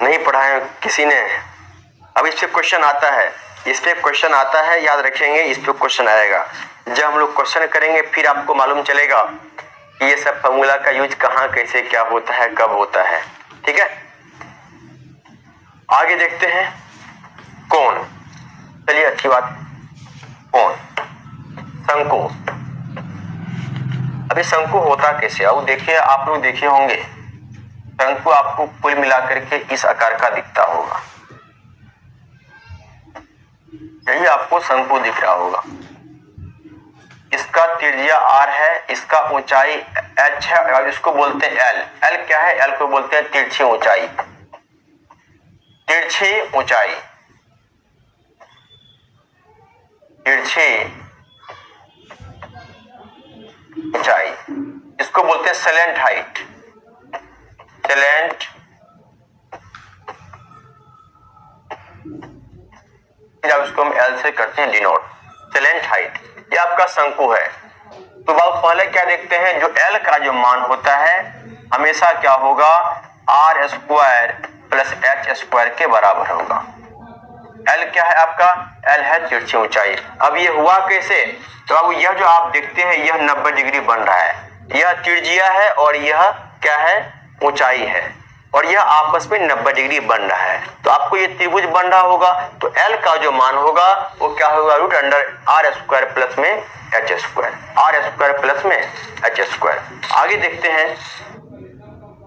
Speaker 1: नहीं पढ़ा है किसी ने, अब इस पे क्वेश्चन आता है, इस पे क्वेश्चन आता है, याद रखेंगे इस पे क्वेश्चन आएगा। जब हम लोग क्वेश्चन करेंगे फिर आपको मालूम चलेगा कि ये सब फॉर्मूला का यूज कहाँ कैसे क्या होता है, कब होता है। ठीक है, आगे देखते हैं कोण। चलिए अच्छी बात, कोण, शंकु। अभी शंकु होता कैसे, अब देखिए आप लोग देखे होंगे शंकु आपको कुल मिलाकर के इस आकार का दिखता होगा, यही आपको शंकु दिख रहा होगा। इसका त्रिज्या r है, इसका ऊंचाई h है और इसको बोलते हैं l। l क्या है, l को बोलते हैं तिरछी ऊंचाई, तिरछी ऊंचाई, तिरछी ऊंचाई, इसको बोलते हैं सैलेंट हाइट, सैलेंट। जब इसको हम एल से करते हैं डिनोट, सैलेंट हाइट। ये आपका शंकु है। तो बाबू पहले क्या देखते हैं, जो एल का जो मान होता है हमेशा क्या होगा, r square plus h square के बराबर होगा। एल क्या है आपका, एल है तिरछी ऊंचाई। अब ये हुआ कैसे, तो अब यह जो आप देखते हैं यह 90 डिग्री बन रहा है, यह त्रिज्या है और यह क्या है, ऊंचाई है, और यह आपस में 90 डिग्री बन रहा है। तो आपको ये त्रिभुज बन रहा होगा, तो एल का जो मान होगा वो क्या होगा, root under R square plus में H square, R square plus में एच स्क्वायर। आगे देखते हैं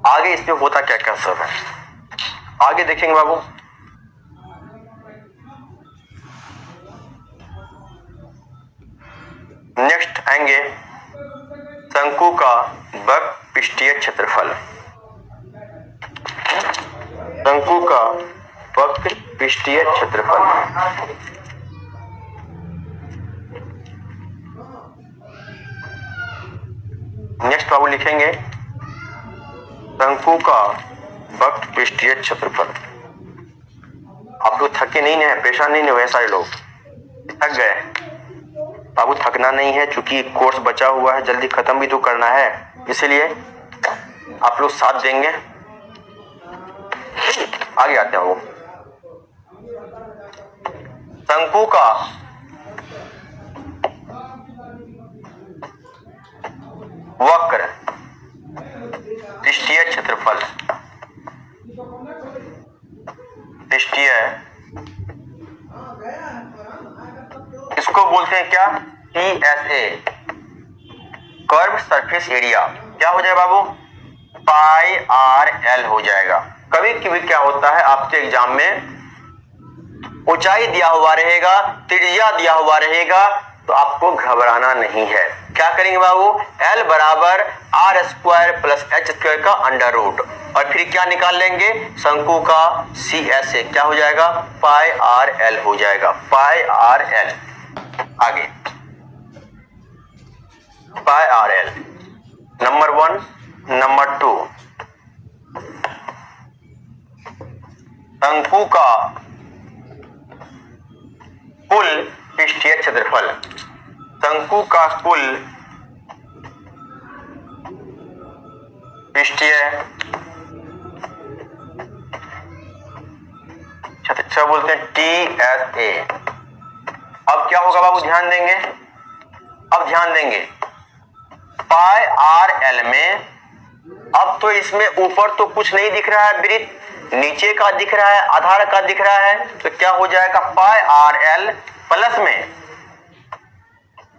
Speaker 1: आगे इसमें होता क्या क्या सब है, आगे देखेंगे बाबू। नेक्स्ट आएंगे शंकु का वक्र पृष्ठीय क्षेत्रफल। शंकु का वक्र पृष्ठीय क्षेत्रफल, नेक्स्ट बाबू लिखेंगे शंकु का वक्र पृष्ठीय क्षेत्रफल। आप लोग थके नहीं है, परेशान नहीं हुए सारे लोग, थक गए बाबू, थकना नहीं है, क्योंकि कोर्स बचा हुआ है, जल्दी खत्म भी तो करना है, इसीलिए आप लोग साथ देंगे। आगे आते हैं वो शंकु का वक्र पृष्ठीय क्षेत्रफल, पृष्ठीय, इसको बोलते हैं क्या, PSA, कर्व सरफेस एरिया। क्या हो जाएगा बाबू, पाई आर एल हो जाएगा। कभी कभी क्या होता है आपके एग्जाम में ऊंचाई दिया हुआ रहेगा, त्रिज्या दिया हुआ रहेगा, तो आपको घबराना नहीं है। क्या करेंगे बाबू, L बराबर r square plus h square का अंडर रूट, और फिर क्या निकाल लेंगे, शंकु का CSA क्या हो जाएगा, पाई आर एल हो जाएगा, पाई आर एल। आगे पाई आर एल, नंबर 1, नंबर 2, शंकु का कुल पृष्ठीय क्षेत्रफल, शंकु का कुल पृष्ठीय छत्र बोलते हैं TSA। अब क्या होगा बाबू, ध्यान देंगे, अब ध्यान देंगे पाई RL में, अब तो इसमें ऊपर तो कुछ नहीं दिख रहा है वृत्त, नीचे का दिख रहा है, आधार का दिख रहा है, तो क्या हो जाएगा पाई RL प्लस में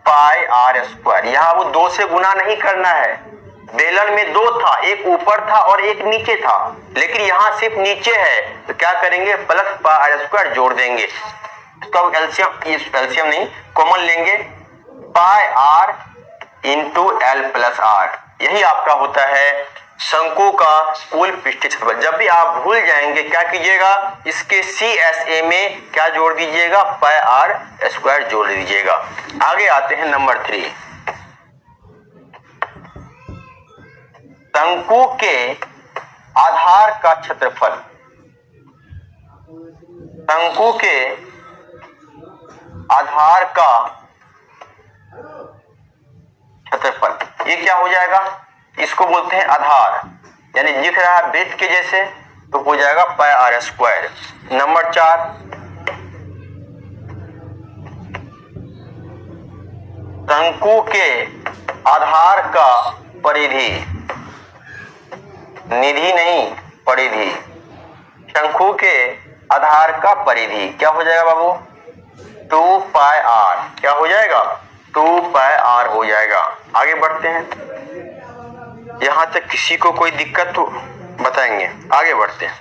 Speaker 1: पाई R स्क्वायर। यहां वो 2 से गुना नहीं करना है, बेलन में 2 था, एक ऊपर था और एक नीचे था, लेकिन यहां सिर्फ नीचे है, तो क्या करेंगे प्लस पाई R स्क्वायर जोड़ देंगे, इसका एलसीएम नहीं कॉमन लेंगे, पाई R into L plus R। यही आपका होता है शंकु का कुल पृष्ठीय क्षेत्रफल। जब भी आप भूल जाएंगे क्या कीजिएगा, इसके CSA में क्या जोड़ दीजिएगा, पाई R स्क्वायर जोड़ दीजिएगा। आगे आते हैं नंबर 3, शंकु के आधार का क्षेत्रफल। शंकु के आधार का क्षेत्रफल, ये क्या हो जाएगा, इसको बोलते हैं आधार, यानी दिख रहा है वृत्त के जैसे, तो हो जाएगा पाई R स्क्वायर। नंबर 4, शंकु के आधार का परिधि, निधि नहीं परिधि, शंकु के आधार का परिधि क्या हो जाएगा बाबू, 2 पाई R, क्या हो जाएगा 2 पाई R हो जाएगा। आगे बढ़ते हैं, यहां तक किसी को कोई दिक्कत तो बताएंगे, आगे बढ़ते हैं।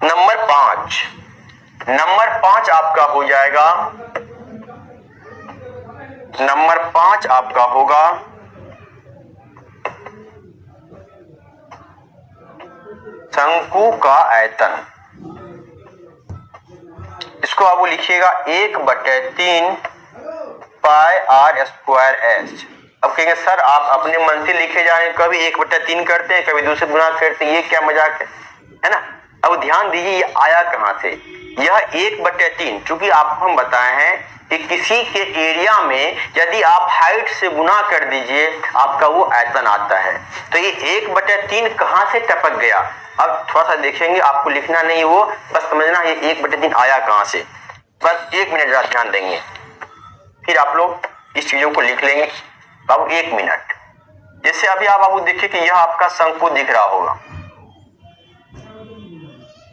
Speaker 1: नंबर 5, नंबर 5 आपका हो जाएगा, नंबर 5 आपका होगा शंकु का आयतन। इसको आप लिखिएगा 1/3 पाई R स्क्वायर H। अब कहेंगे सर आप अपने मन से लिखे जा रहे हैं, कभी 1/3 करते हैं, कभी 2 से गुना करते हैं, ये क्या मजाक है ना। अब ध्यान दीजिए ये आया कहां से, यह 1/3, चूंकि आपको हम बताए हैं कि किसी के एरिया में यदि आप हाइट से गुना कर दीजिए आपका वो आयतन आता है, तो ये 1/3 कहां से टपक गया। अब थोड़ा सा देखेंगे, आपको लिखना नहीं, वो बस समझना ये 1/3 आया कहां से, बस 1 मिनट जरा ध्यान देंगे, फिर आप लोग इस चीजों को लिख लेंगे बाबू 1 मिनट। जैसे अभी आप बाबू देखिए कि यह आपका शंकु दिख रहा होगा,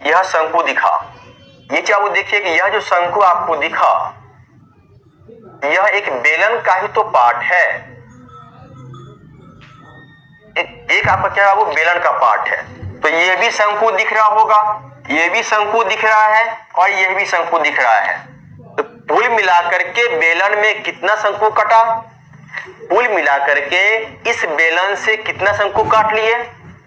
Speaker 1: यह शंकु दिखा, ये क्या वो देखिए कि यह जो शंकु आपको दिखा यह एक बेलन का ही तो पार्ट है, एक आपका क्या वो बेलन का पार्ट है, तो ये भी शंकु दिख रहा होगा, ये भी शंकु दिख रहा है और यह भी शंकु दिख रहा है, तो कुल मिलाकर के बेलन में कितना शंकु कटा, कुल मिलाकर के इस बेलन से कितना शंकु काट लिए,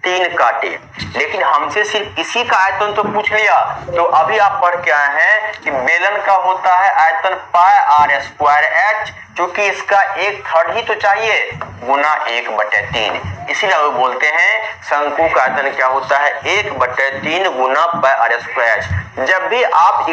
Speaker 1: 3 काटे, लेकिन हमसे सिर्फ इसी का आयतन तो पूछ लिया। तो अभी आप पढ़ के आए हैं कि बेलन का होता है आयतन पाई R स्क्वायर H, क्योंकि इसका 1/3 ही तो चाहिए, गुना 1/3, इसीलिए वो बोलते हैं शंकु का आयतन क्या होता है 1/3 गुना पाई R स्क्वायर H। जब भी आप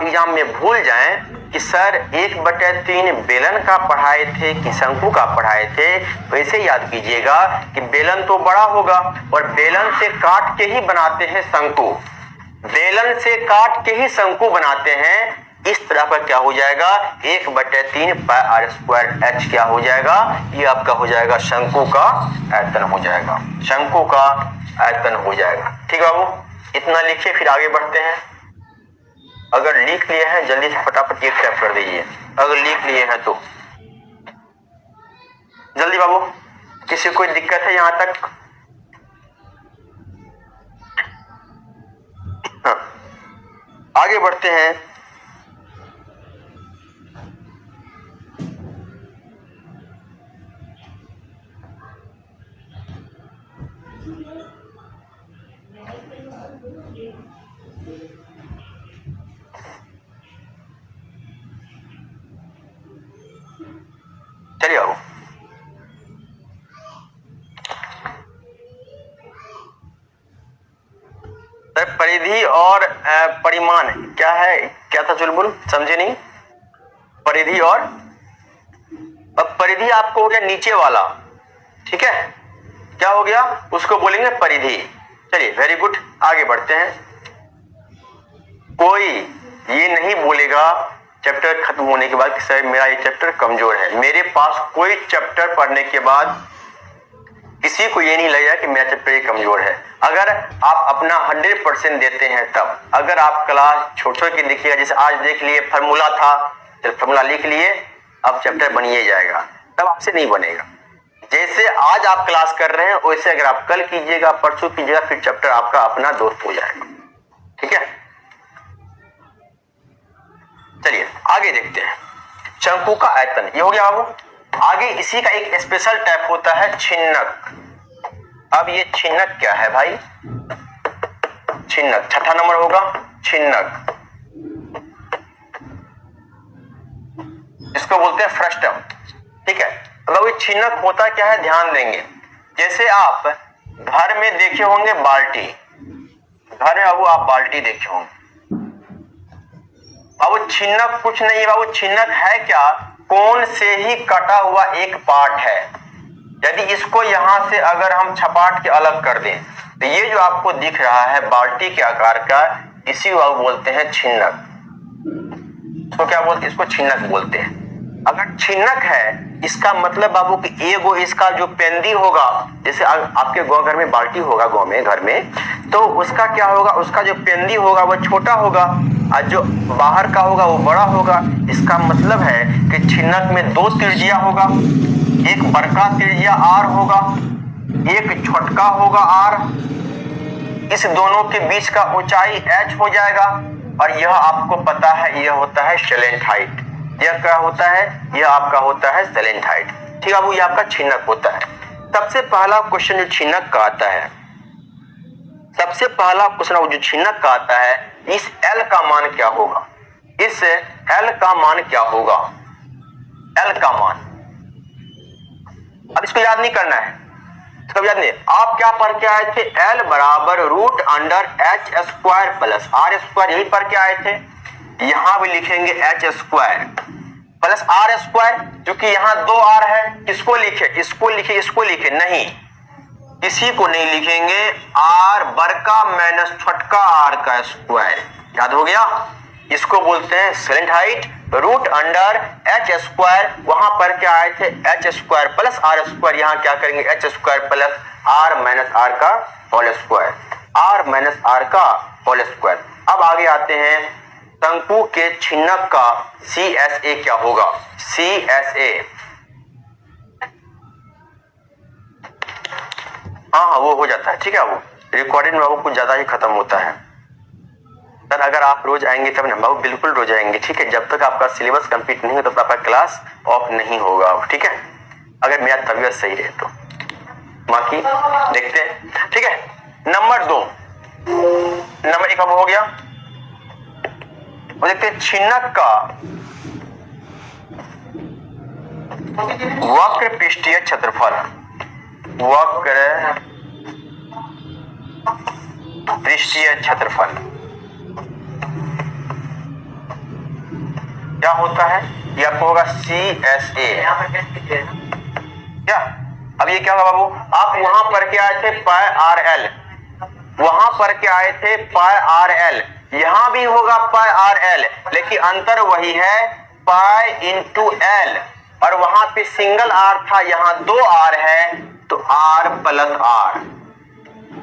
Speaker 1: एग्जाम में भूल जाएं कि सर 1/3 बेलन का पढ़ाए थे कि शंकु का पढ़ाए थे, वैसे याद कीजिएगा कि बेलन तो बड़ा होगा और बेलन से काट के ही बनाते हैं शंकु, बेलन से काट के ही शंकु बनाते हैं। इस तरह पर क्या हो जाएगा 1/3 पाई R स्क्वायर H क्या हो जाएगा, ये आपका हो जाएगा शंकु का आयतन हो जाएगा, शंकु का आयतन हो जाएगा। ठीक है बाबू, इतना लिखिए फिर आगे बढ़ते हैं। अगर लिख लिए हैं जल्दी से फटाफट एक टैप कर दीजिए, अगर लिख लिए हैं तो जल्दी बाबू, किसी कोई दिक्कत है यहां तक। हाँ, आगे बढ़ते हैं। चलिए आओ, परिधि और परिमाण क्या है, क्या था चुलबुल, समझे नहीं। परिधि और, अब परिधि आपको हो गया नीचे वाला, ठीक है, क्या हो गया, उसको बोलेंगे परिधि। चलिए वेरी गुड, आगे बढ़ते हैं। कोई ये नहीं बोलेगा चैप्टर खत्म होने के बाद कि सर मेरा ये चैप्टर कमजोर है। मेरे पास कोई चैप्टर पढ़ने के बाद किसी को ये नहीं लगेगा कि मेरा चैप्टर ये कमजोर है। अगर आप अपना 100% देते हैं तब। अगर आप क्लास छोटे के देखिएगा, जैसे आज देख लिए फार्मूला था, तो फार्मूला लिख लिए, अब चैप्टर बन ही जाएगा, तब आपसे नहीं बनेगा। जैसे आज आप क्लास कर रहे हैं वैसे अगर आप कल कीजिएगा, परसों कीजिएगा, फिर चैप्टर आपका अपना दोस्त हो जाएगा। ठीक है, चलिए आगे देखते हैं। शंकु का आयतन ये हो गया। अब आगे इसी का एक स्पेशल टाइप होता है छिन्नक। अब ये छिन्नक क्या है भाई, छिन्नक छठा नंबर होगा छिन्नक, इसको बोलते हैं फ्रस्टम। ठीक है, अब ये छिन्नक होता क्या है ध्यान देंगे। जैसे आप घर में देखे होंगे बाल्टी, घर में बाबू आप बाल्टी देखे होंगे, अब छिन्नक कुछ नहीं बाबू, छिन्नक है क्या, कोन से ही कटा हुआ एक पार्ट है। यदि इसको यहां से अगर हम छपाट के अलग कर दें तो ये जो आपको दिख रहा है बाल्टी के आकार का, इसी को बोलते हैं छिन्नक। इसको क्या बोलते हैं, इसको छिन्नक बोलते हैं। अगर छिन्नक है इसका मतलब बाबू कि एगो इसका जो पेंदी होगा, जैसे आपके गांव घर में बाल्टी होगा, गांव में घर में, तो उसका क्या होगा, उसका जो पेंदी होगा वो छोटा होगा और जो बाहर का होगा वो बड़ा होगा। इसका मतलब है कि छिन्नक में दो त्रिज्या होगा, एक बड़का त्रिज्या आर होगा, एक छोटका होगा आर। इस दोनों के बीच का ऊंचाई h हो जाएगा और यह आपको पता है, यह होता है सेलेंट हाइट। यह क्या होता है, यह आपका होता है सेलेंट हाइट। ठीक है बाबू, यह आपका छिन्नक होता है। सबसे पहला क्वेश्चन जो छिन्नक का आता है, सबसे पहला क्वेश्चन जो छिन्नक का आता है, इस L का मान क्या होगा, इस L का मान क्या होगा, L का मान। अब इसको याद नहीं करना है, इसको याद नहीं। आप क्या पढ़ के आए थे, L बराबर root under h square plus r square, यही पढ़ के आए थे। यहां भी लिखेंगे h square plus r square, क्योंकि यहां दो r है। किसको लिखे, इसको लिखे, इसको लिखे नहीं, किसी को नहीं लिखेंगे। r बड़का माइनस छोटका r का स्क्वायर, याद हो गया। इसको बोलते हैं slant height. Root under h square, वहां पर क्या आए थे h square plus r square, यहां क्या करेंगे h square plus r minus r का whole square, r minus r का होल स्क्वायर। अब आगे आते हैं, शंकु के छिन्नक का CSA क्या होगा, CSA। हाँ वो हो जाता है, ठीक है। वो रिकॉर्डिंग में बाबू कुछ ज्यादा ही खत्म होता है सर। अगर आप रोज आएंगे तब ना बाबू, बिल्कुल रोज आएंगे, ठीक है। जब तक आपका सिलेबस कंप्लीट नहीं हो तब तक आपका क्लास ऑफ नहीं होगा, ठीक है, अगर मेरा तबीयत सही रहे तो। बाकी देखते हैं, ठीक है। नंबर 2, नंबर 1 अब हो गया। देखते हैं छिन्नक का वक्र पृष्ठीय क्षेत्रफल, वक्र पृष्ठीय क्षेत्रफल क्या होता है, ये आपको होगा CSA। क्या अब ये क्या होगा बाबू, आप वहां पर के आए थे पाई RL, वहां पर के आए थे पाई RL, यहां भी होगा पाई RL, लेकिन अंतर वही है पाई इंटू L, और वहां पे सिंगल R था, यहां दो R है, तो R plus R,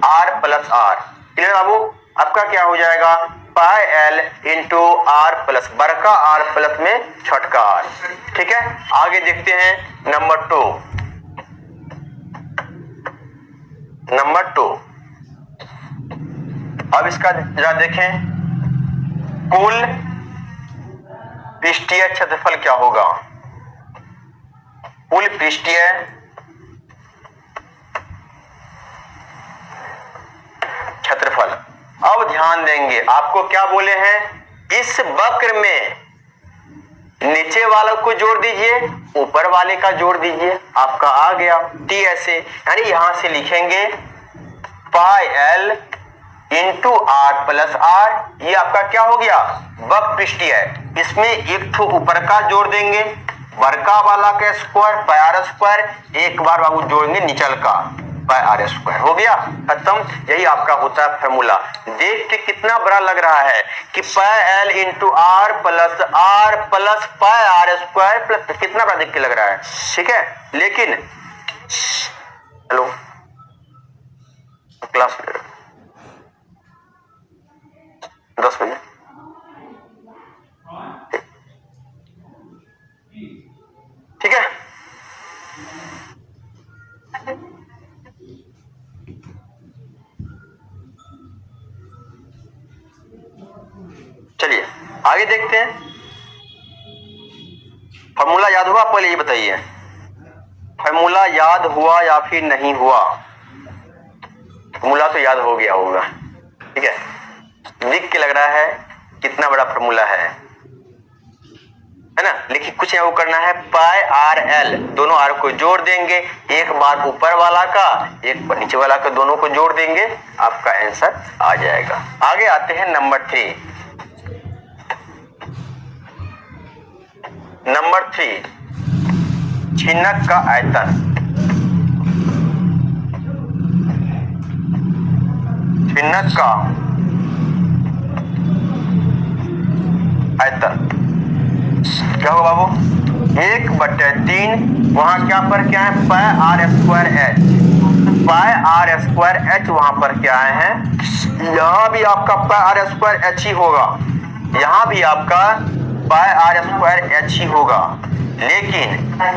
Speaker 1: R plus R। Clear बाबू, आपका क्या हो जाएगा pi L into R plus बड़का R प्लस में छोटका R, ठीक है। आगे देखते हैं नंबर 2, नंबर 2। अब इसका जरा देखें, कुल पृष्ठीय क्षेत्रफल क्या होगा, कुल पृष्ठीय क्षेत्रफल। अब ध्यान देंगे, आपको क्या बोले हैं, इस वक्र में नीचे वाले को जोड़ दीजिए, ऊपर वाले का जोड़ दीजिए, आपका आ गया TSA। यानी यहां से लिखेंगे पाई L into R plus R, ये आपका क्या हो गया वक्र पृष्ठीय है। इसमें एक ठो ऊपर का जोड़ देंगे, बड़का वाला का स्क्वायर पाई R स्क्वायर, एक बार बाबू जोड़ेंगे निचल का पाई आर स्क्वायर। हो गया खत्म। यही आपका होता है फॉर्मूला। देख के कितना बड़ा लग रहा है कि pi L into are plus pi are square plus, कितना बड़ा देख के लग रहा है, ठीक है। लेकिन हेलो क्लास 10 बजे, ठीक है। चलिए आगे देखते हैं। फॉर्मूला याद हुआ? पहले ये बताइए, फॉर्मूला याद हुआ या फिर नहीं हुआ? फॉर्मूला तो याद हो गया होगा, ठीक है। लिख के लग रहा है कितना बड़ा फॉर्मूला है ना। लेकिन कुछ है वो करना है, पाई आर एल, दोनों आर को जोड़ देंगे, एक बार ऊपर वाला का एक बार नीचे वाला का, दोनों को जोड़ देंगे, आपका आंसर आ जाएगा। आगे आते हैं नंबर 3। नंबर 3, छिन्नक का आयतन। छिन्नक का आयतन क्या होगा बाबू? 1/3, वहां क्या पर क्या है, pi are square H, pi are square H वहां पर क्या है, यहां भी आपका पाई आर स्क्वायर एच ही होगा, यहां भी आपका पाई आर स्क्वायर एच ही होगा। लेकिन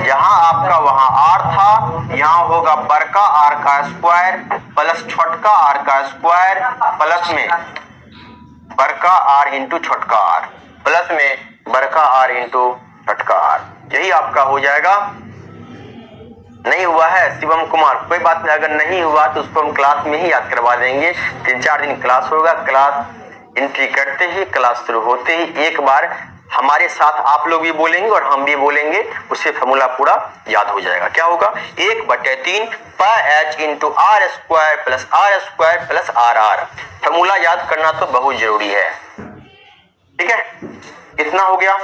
Speaker 1: यहां आपका वहां आर था, यहां होगा बड़का आर का स्क्वायर प्लस छोटका आर का स्क्वायर, प्लस में बड़का आर इंटू छोटका आर, प्लस में बड़का आर इंटू छोटका आर। यही आपका हो जाएगा। नहीं हुआ है शिवम कुमार, कोई बात नहीं, अगर नहीं हुआ तो उसको हम क्लास में ही याद करवा देंगे। 3-4 दिन क्लास होगा, क्लास एंट्री करते ही, क्लास शुरू होते ही एक बार हमारे साथ आप लोग भी बोलेंगे और हम भी बोलेंगे, उससे फॉर्मूला पूरा याद हो जाएगा। क्या होगा? 1/3 pi H into are square plus R R. Formula याद करना तो बहुत जरूरी है, ठीक है। कितना हो गया?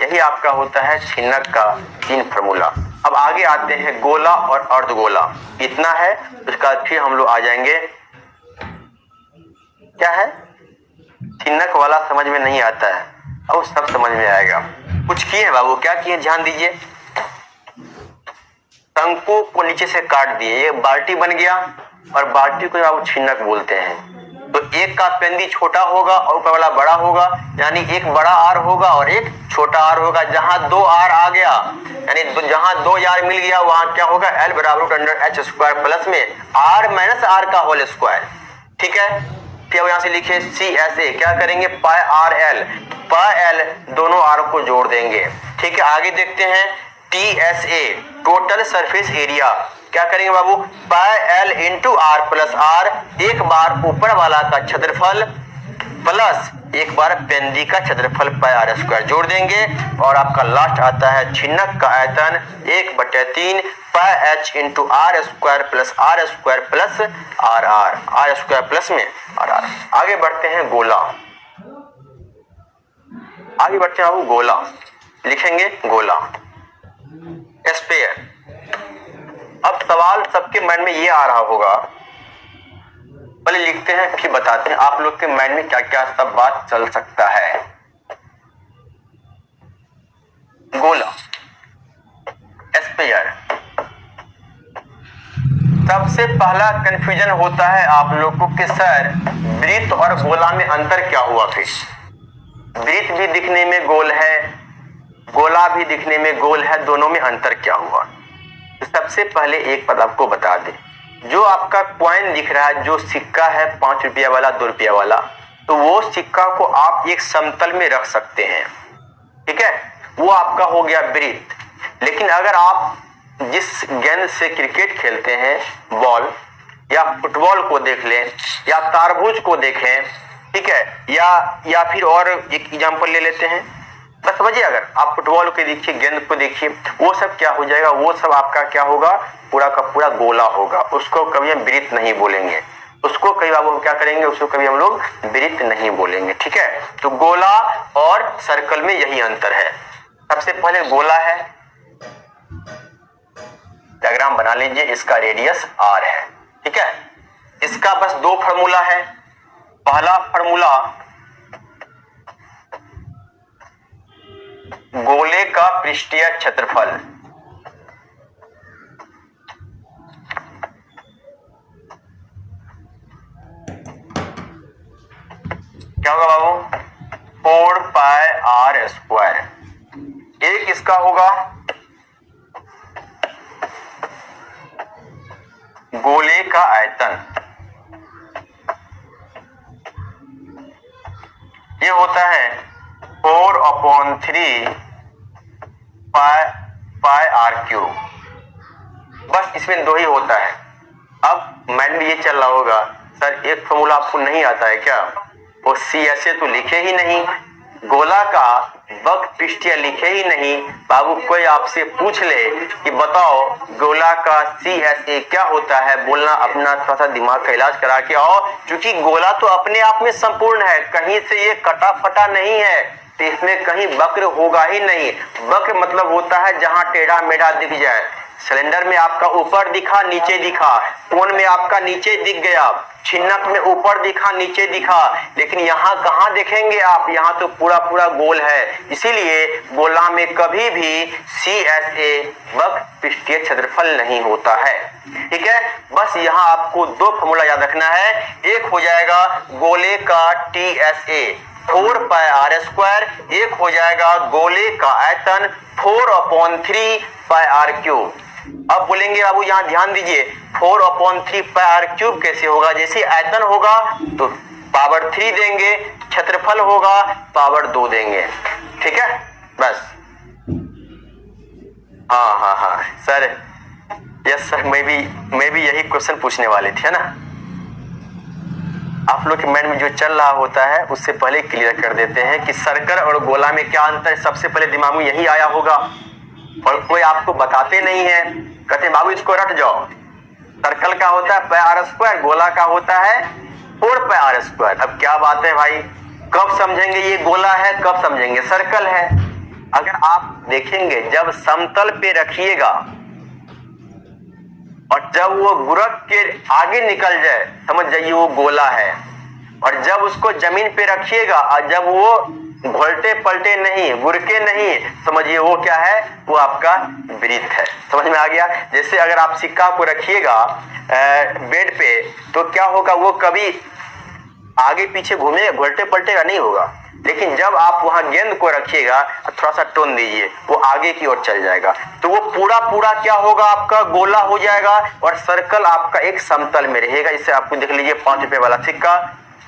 Speaker 1: यही आपका होता है छिन्नक का 3 फॉर्मूला। अब आगे आते हैं गोला और अर्धगोला। इतना है, उसका फिर हम लोग आ जाएंगे। क्या है? छिन्नक वाला समझ में नहीं आता है, अब सब समझ में आएगा। कुछ किए बाबू, क्या किए ध्यान दीजिए। शंकु को नीचे से काट दिए, ये बाल्टी बन गया, और बाल्टी को बाबू छिन्नक बोलते हैं। तो एक का पेंदी छोटा होगा और ऊपर वाला बड़ा होगा, यानी एक बड़ा आर होगा और एक छोटा आर होगा। जहां 2 आर आ गया, यानी जहां 2 आर मिल गया, वहां क्या होगा, एल बराबर अंडर एच स्क्वायर प्लस में आर माइनस आर का होल स्क्वायर, ठीक है। फिर यहां से लिखे सी एस ए, क्या करेंगे, pi R L, pi L दोनों आर को जोड़ देंगे, ठीक है। आगे देखते हैं T S A, total surface area. क्या करेंगे बाबू, pi L into are plus R, एक बार ऊपर वाला का क्षेत्रफल प्लस एक बार पेंदी का क्षेत्रफल पाई आर स्क्वायर जोड़ देंगे, और आपका लास्ट आता है छिन्नक का आयतन 1/3 pi H into are square plus R R, R square plus में आर आर। आगे बढ़ते हैं गोला। आगे बढ़ते हैं बाबू गोला, लिखेंगे गोला स्पेयर। अब सवाल सबके माइंड में ये आ रहा होगा, पहले लिखते हैं फिर बताते हैं आप लोग के माइंड में क्या क्या सब बात चल सकता है। गोला स्पेयर, सबसे पहला कंफ्यूजन होता है आप लोग को कि सर वृत्त और गोला में अंतर क्या हुआ। फिर वृत्त भी दिखने में गोल है, गोला भी दिखने में गोल है, दोनों में अंतर क्या हुआ। तो सबसे पहले एक बात आपको बता दें, जो आपका कॉइन दिख रहा है, जो सिक्का है 5 रुपया वाला 2 रुपया वाला, तो वो सिक्का को आप एक समतल में रख सकते हैं, ठीक है, वो आपका हो गया वृत्त। लेकिन अगर आप जिस गेंद से क्रिकेट खेलते हैं, बॉल या फुटबॉल को देख लें या तारबूज को देखें, ठीक है, या फिर और एक एग्जांपल ले लेते हैं, बस समझिए, अगर आप फुटबॉल को देखिए, गेंद को देखिए, वो सब क्या हो जाएगा, वो सब आपका क्या होगा, पूरा का पूरा गोला होगा। उसको कभी हम वृत्त नहीं बोलेंगे, उसको कई बार हम क्या करेंगे, उसको कभी हम लोग वृत्त नहीं बोलेंगे, ठीक है। तो गोला और सर्कल में यही अंतर है। सबसे पहले गोला है, डायग्राम बना लीजिए, इसका रेडियस r है। ठीक है, इसका बस दो फार्मूला है। पहला फार्मूला गोले का पृष्ठीय क्षेत्रफल, क्या होगा बाबू, 4 पाई r स्क्वायर। एक इसका होगा गोले का आयतन, ये होता है 4/3 पाई r क्यूब। बस इसमें दो ही होता है। अब माइंड में ये चल रहा होगा, सर एक फॉर्मूला आपको नहीं आता है क्या, वो सी ऐसे तो लिखे ही नहीं, गोला का वक्र पृष्ठीय लिखे ही नहीं। बाबू कोई आपसे पूछ ले कि बताओ गोला का CSA क्या होता है, बोलना अपना थोड़ा सा दिमाग का इलाज करा के आओ, क्योंकि गोला तो अपने आप में संपूर्ण है, कहीं से ये कटा फटा नहीं है, तो इसमें कहीं वक्र होगा ही नहीं। वक्र मतलब होता है जहां टेढ़ा मेढ़ा दिख जाए। सिलेंडर में आपका ऊपर दिखा नीचे दिखा, कोन में आपका नीचे दिख गया, छिन्नक में ऊपर दिखा नीचे दिखा, लेकिन यहाँ कहाँ देखेंगे आप, यहाँ तो पूरा पूरा गोल है। इसीलिए गोला में कभी भी CSA वक्र पृष्ठीय क्षेत्रफल नहीं होता है। ठीक है, बस यहाँ आपको दो फॉर्मूला याद रखना है। एक हो जाएगा गोले का TSA 4 पाई r स्क्वायर, एक हो जाएगा गोले का आयतन 4/3 पाई r क्यूब। अब बोलेंगे बाबू यहाँ ध्यान दीजिए, 4/3 पाई r क्यूब कैसे होगा, जैसे आयतन होगा तो पावर 3 देंगे, क्षेत्रफल होगा पावर 2 देंगे। ठीक है, बस। हाँ सर, यस सर, मैं भी यही क्वेश्चन पूछने वाली थी, है ना। आप लोग के माइंड में जो चल रहा होता है उससे पहले क्लियर कर देते हैं कि सर्कल और गोला में क्या अंतर है। सबसे पहले दिमाग में यही आया होगा और कोई आपको बताते नहीं है, कहते बाबू इसको रट जाओ। सर्कल का होता है पाई r स्क्वायर, गोला का होता है 4 पाई r स्क्वायर। अब क्या बात है भाई, कब समझेंगे ये गोला है, कब समझेंगे सर्कल है। अगर आप देखेंगे जब समतल पे रखिएगा और जब वो गुरक के आगे निकल जाए समझ जाइए वो गोला है, और जब उसको जमीन पे रखिएगा और जब वो घोलटे पलटे नहीं, गुरके नहीं, समझिए वो क्या है, वो आपका वृत्त है। समझ में आ गया। जैसे अगर आप सिक्का को रखिएगा बेड पे तो क्या होगा, वो कभी आगे पीछे घूमेगा, घोलटे पलटेगा नहीं होगा। लेकिन जब आप वहां गेंद को रखिएगा थोड़ा सा टोन दीजिए, वो आगे की ओर चल जाएगा, तो वो पूरा पूरा क्या होगा, आपका गोला हो जाएगा और सर्कल आपका एक समतल में रहेगा। इससे आपको देख लीजिए 5 रुपए वाला सिक्का,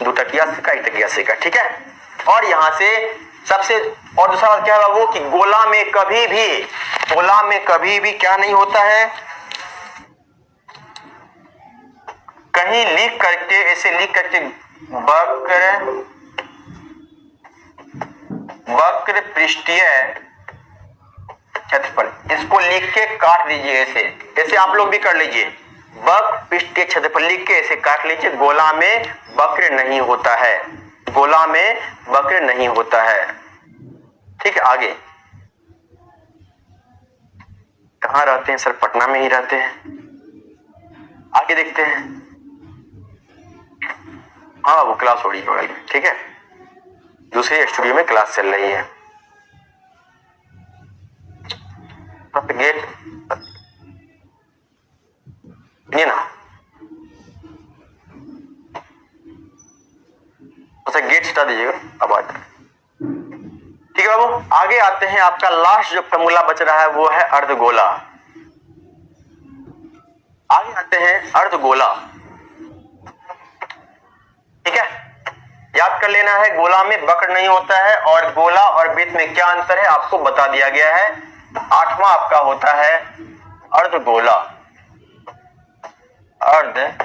Speaker 1: 2 टकिया सिक्का, 1 टकिया सिक्का। ठीक है, और यहाँ से सबसे और दूसरा बात क्या है वो कि गोला में कभी भी क्या नहीं होता है, कहीं लिख करके ऐसे लिख करके वक्र पृष्ठीय क्षेत्रफल, इसको लिख के काट दीजिए। ऐसे आप लोग भी कर लीजिए, वक्र पृष्ठीय क्षेत्रफल लिख के ऐसे काट लीजिए। गोला में वक्र नहीं होता है, गोला में वक्र नहीं होता है। ठीक है, आगे कहाँ रहते हैं सर, पटना में ही रहते हैं। आगे देखते हैं। हाँ वो क्लास हो रही है, ठीक है, दूसरे स्टूडियो में क्लास चल रही है। गेट ये ना, अच्छा गेट हटा दीजिएगा अब आज। ठीक है बाबू, आगे आते हैं। आपका लास्ट जो फॉर्मूला बच रहा है वो है अर्धगोला। आगे आते हैं अर्धगोला। ठीक है, याद कर लेना है, गोला में वक्र नहीं होता है और गोला और वृत्त में क्या अंतर है आपको बता दिया गया है। 8वां आपका होता है अर्धगोला। अर्धगोला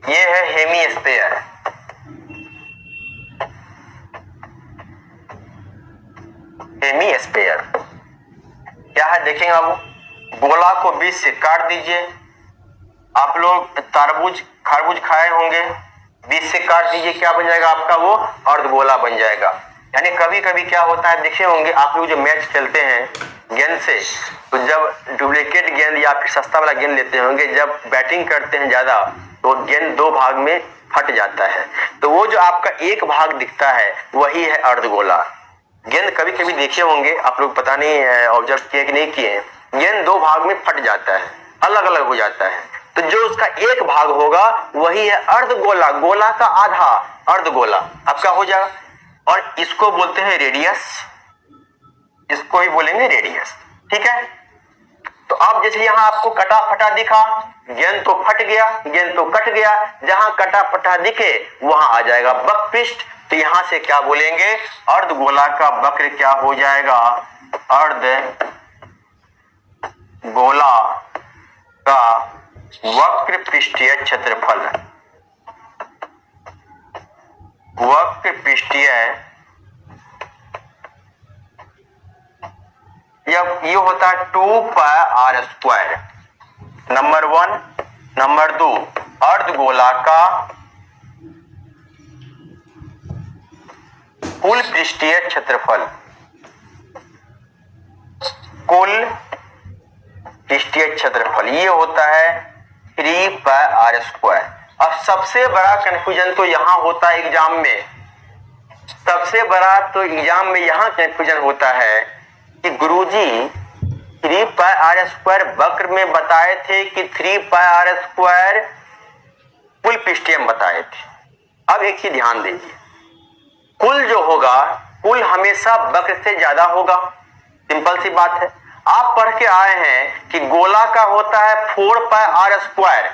Speaker 1: ये है हेमीस्फीयर। हेमीस्फीयर क्या है देखेंगे बाबू। गोला को बीच से काट दीजिए। आप लोग तरबूज खरबूज खाए होंगे, बीच से काट दीजिए, क्या बन जाएगा आपका, वो अर्धगोला बन जाएगा। यानी कभी कभी क्या होता है, देखे होंगे आप लोग जो मैच खेलते हैं गेंद से, तो जब डुप्लीकेट गेंद या फिर सस्ता वाला गेंद लेते होंगे, जब बैटिंग करते हैं ज्यादा तो गेंद दो भाग में फट जाता है। तो वो जो आपका एक भाग दिखता है वही है अर्धगोला। गेंद कभी कभी देखे होंगे आप लोग, पता नहीं ऑब्जर्व किए कि नहीं किए, गेंद दो भाग में फट जाता है, अलग अलग हो जाता है। तो जो उसका एक भाग होगा वही है अर्धगोला, गोला का आधा अर्धगोला आपका हो जाएगा। और इसको बोलते हैं रेडियस, इसको ही बोलेंगे रेडियस, ठीक है। तो अब जैसे यहाँ आपको कटा फटा दिखा, गेंद तो फट गया, गेंद तो कट गया, जहां कटा फटा दिखे वहां आ जाएगा वक्र। तो यहां से क्या बोलेंगे, अर्धगोला का वक्र क्या हो जाएगा, अर्धगोला का वक्र पृष्ठीय क्षेत्रफल, वक्र पृष्ठीय, ये होता है 2πr²। नंबर 1। नंबर 2, अर्धगोला का कुल पृष्ठीय क्षेत्रफल, कुल पृष्ठीय क्षेत्रफल ये होता है 3πr²। अब सबसे बड़ा कंफ्यूजन तो यहां होता है एग्जाम में, सबसे बड़ा तो एग्जाम में यहां कंफ्यूजन होता है कि गुरुजी 3πr² वक्र में बताए थे कि 3πr² कुल पृष्ठीय में बताए थे। अब एक चीज ध्यान दीजिए, कुल जो होगा, कुल हमेशा वक्र से ज्यादा होगा, सिंपल सी बात है। आप पढ़ के आए हैं कि गोला का होता है 4πr²,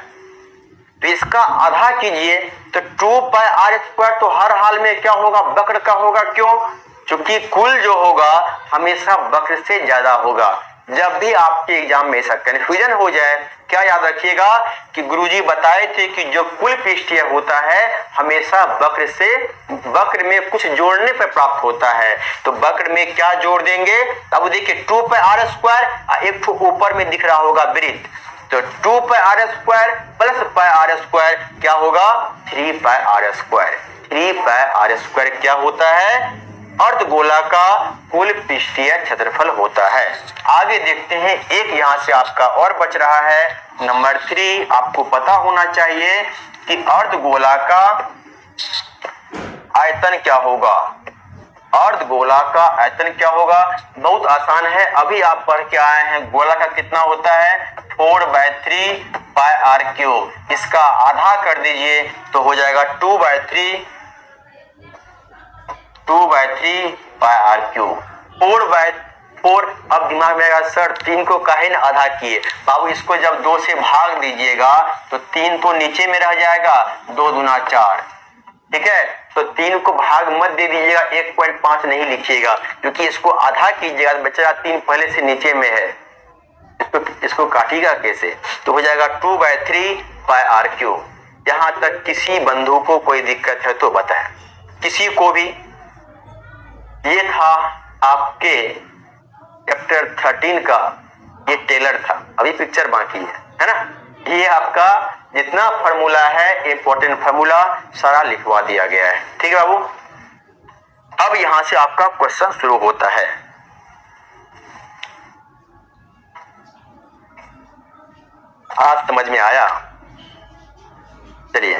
Speaker 1: तो इसका आधा कीजिए तो 2πr² तो हर हाल में क्या होगा, वक्र का होगा। क्यों? क्योंकि कुल जो होगा हमेशा वक्र से ज्यादा होगा। जब भी आपके एग्जाम में ऐसा कंफ्यूजन हो जाए, क्या याद रखिएगा कि गुरुजी बताए थे कि जो कुल पृष्ठीय होता है हमेशा वक्र से, वक्र में कुछ जोड़ने पर प्राप्त होता है। तो वक्र में क्या जोड़ देंगे, अब देखिए 2πr², एक ऊपर में दिख रहा होगा वृत्त, तो 2πr² प्लस πr² क्या होगा, 3πr²। 3πr² क्या होता है, अर्धगोला का कुल पृष्ठीय क्षेत्रफल होता है। आगे देखते हैं, एक यहां से आपका और बच रहा है, नंबर 3। आपको पता होना चाहिए कि अर्धगोला का आयतन क्या होगा, अर्धगोला का आयतन क्या होगा। बहुत आसान है, अभी आप पढ़ के आए हैं गोला का कितना होता है, 4/3πr³। इसका आधा कर दीजिए तो हो जाएगा 2/3πr³। 4/4। अब दिमाग में आएगा सर 3 को काहे न आधा किए, बाबू इसको जब 2 से भाग दीजिएगा तो 3 तो नीचे में रह जाएगा, 2 दूना 4, ठीक है। तो 3 को भाग मत दे दीजिएगा, 1.5 नहीं लिखिएगा, क्योंकि इसको आधा कीजिएगा तो बच्चा 3 पहले से नीचे में है, इसको काटिएगा कैसे, तो हो जाएगा 2/3πr³। यहां तक किसी बंधु को कोई दिक्कत है तो बताएं, किसी को भी। ये था आपके चैप्टर 13 का, ये टेलर था, अभी पिक्चर बाकी है ना। ये आपका जितना फार्मूला है, इंपॉर्टेंट फार्मूला सारा लिखवा दिया गया है, ठीक है बाबू। अब यहां से आपका क्वेश्चन शुरू होता है। आज समझ में आया, चलिए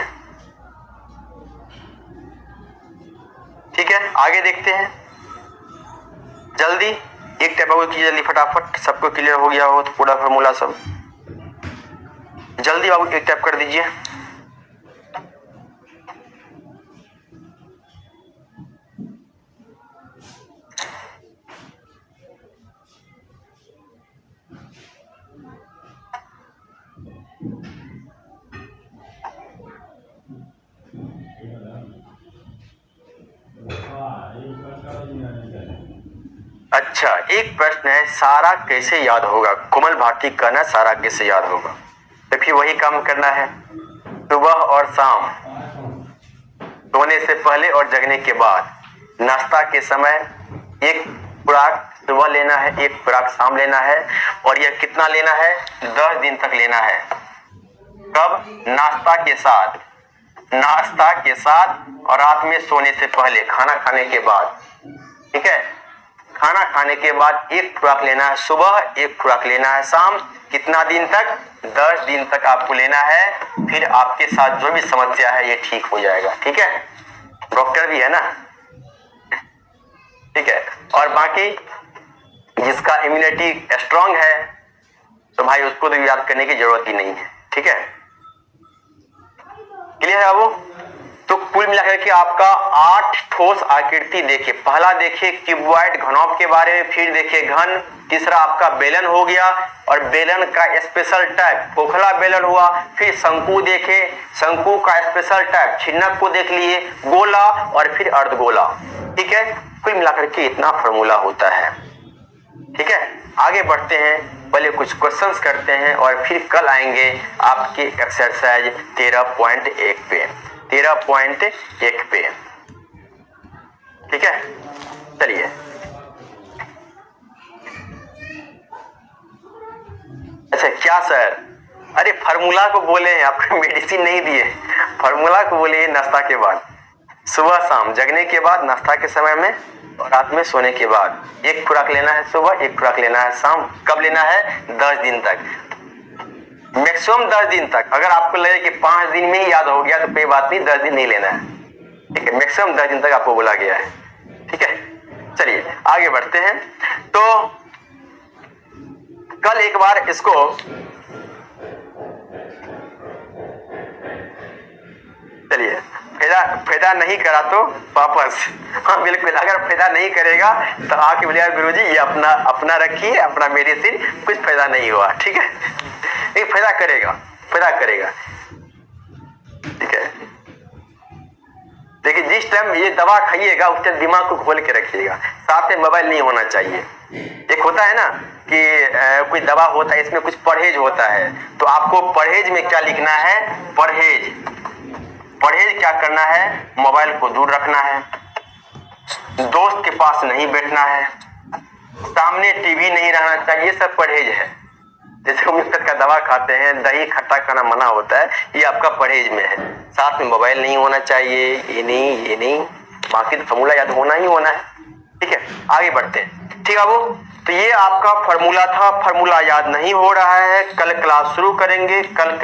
Speaker 1: ठीक है, आगे देखते हैं। जल्दी एक टाइप कीजिए, जल्दी फटाफट, सबको क्लियर हो गया हो तो पूरा फार्मूला सब जल्दी बाबू एक टाइप कर दीजिए। अच्छा, एक प्रश्न है, सारा कैसे याद होगा, कोमल भाटी कहना सारा कैसे याद होगा। तो फिर वही काम करना है, सुबह और शाम, सोने से पहले और जगने के बाद, नाश्ता के समय एक खुराक सुबह लेना है, एक खुराक शाम लेना है, और यह कितना लेना है, 10 दिन तक लेना है। कब, नाश्ता के साथ, नाश्ता के साथ और रात में सोने से पहले, खाना खाने के बाद, ठीक है। खाना खाने के बाद एक खुराक लेना है सुबह, एक खुराक लेना है शाम। कितना दिन तक? 10 दिन तक आपको लेना है। फिर आपके साथ जो भी समस्या है ये ठीक हो जाएगा। ठीक है, डॉक्टर भी है ना, ठीक है। और बाकी जिसका इम्यूनिटी स्ट्रांग है तो भाई उसको तो याद करने की जरूरत ही नहीं है। ठीक है, क्लियर है वो? तो कुल मिलाकर के आपका 8 ठोस आकृति देखे। पहला देखे क्यूबॉइड घनौभ के बारे में, फिर देखे घन, तीसरा आपका बेलन हो गया और बेलन का स्पेशल टाइप खोखला बेलन हुआ। फिर शंकु देखे, शंकु का स्पेशल टाइप छिन्नक को देख लिए, गोला और फिर अर्धगोला। ठीक है, कुल मिलाकर के इतना फॉर्मूला होता है। ठीक है, आगे बढ़ते हैं, पहले कुछ क्वेश्चंस करते हैं और फिर कल आएंगे आपके एक्सरसाइज 13.1 पे, 13.1 पे। ठीक है, चलिए। अच्छा क्या सर, अरे फार्मूला को बोले हैं, आपको मेडिसिन नहीं दिए, फार्मूला को बोले नाश्ता के बाद, सुबह शाम, जगने के बाद, नाश्ता के समय में और रात में सोने के बाद। एक खुराक लेना है सुबह, एक खुराक लेना है शाम। कब लेना है? 10 दिन तक, मैक्सिमम 10 दिन तक। अगर आपको लगे कि 5 दिन में ही याद हो गया तो कोई बात नहीं, 10 दिन नहीं लेना है। ठीक है, मैक्सिमम 10 दिन तक आपको बोला गया है। ठीक है, चलिए आगे बढ़ते हैं। तो कल एक बार इसको चलिए, फायदा नहीं करा तो वापस, हाँ बिल्कुल, अगर फायदा नहीं करेगा तो आके बोलिए गुरुजी ये अपना रखिए, अपना मेडिसिन, कुछ फायदा नहीं हुआ। ठीक है, ये फायदा करेगा। ठीक है, देखिए जिस टाइम ये दवा खाइएगा उस टाइम दिमाग को खोल के रखिएगा, साथ में मोबाइल नहीं होना चाहिए। एक होता है ना कि कोई दवा होता है, इसमें कुछ परहेज होता है, तो आपको परहेज में क्या लिखना है? परहेज क्या करना है? मोबाइल को दूर रखना है, दोस्त के पास नहीं बैठना है, सामने टीवी नहीं रहना चाहिए, ये सब परहेज है। जैसे होम्योपैथ का दवा खाते हैं, दही खट्टा खाना मना होता है, ये आपका परहेज में है। साथ में मोबाइल नहीं होना चाहिए, ये नहीं, बाकी तो फॉर्मूला याद होना ही होना है। ठीक है, आगे बढ़ते हैं। ठीक है वो, तो ये आपका फॉर्मूला था। फॉर्मूला याद नहीं हो रहा है, कल क्लास शुरू करेंगे। कल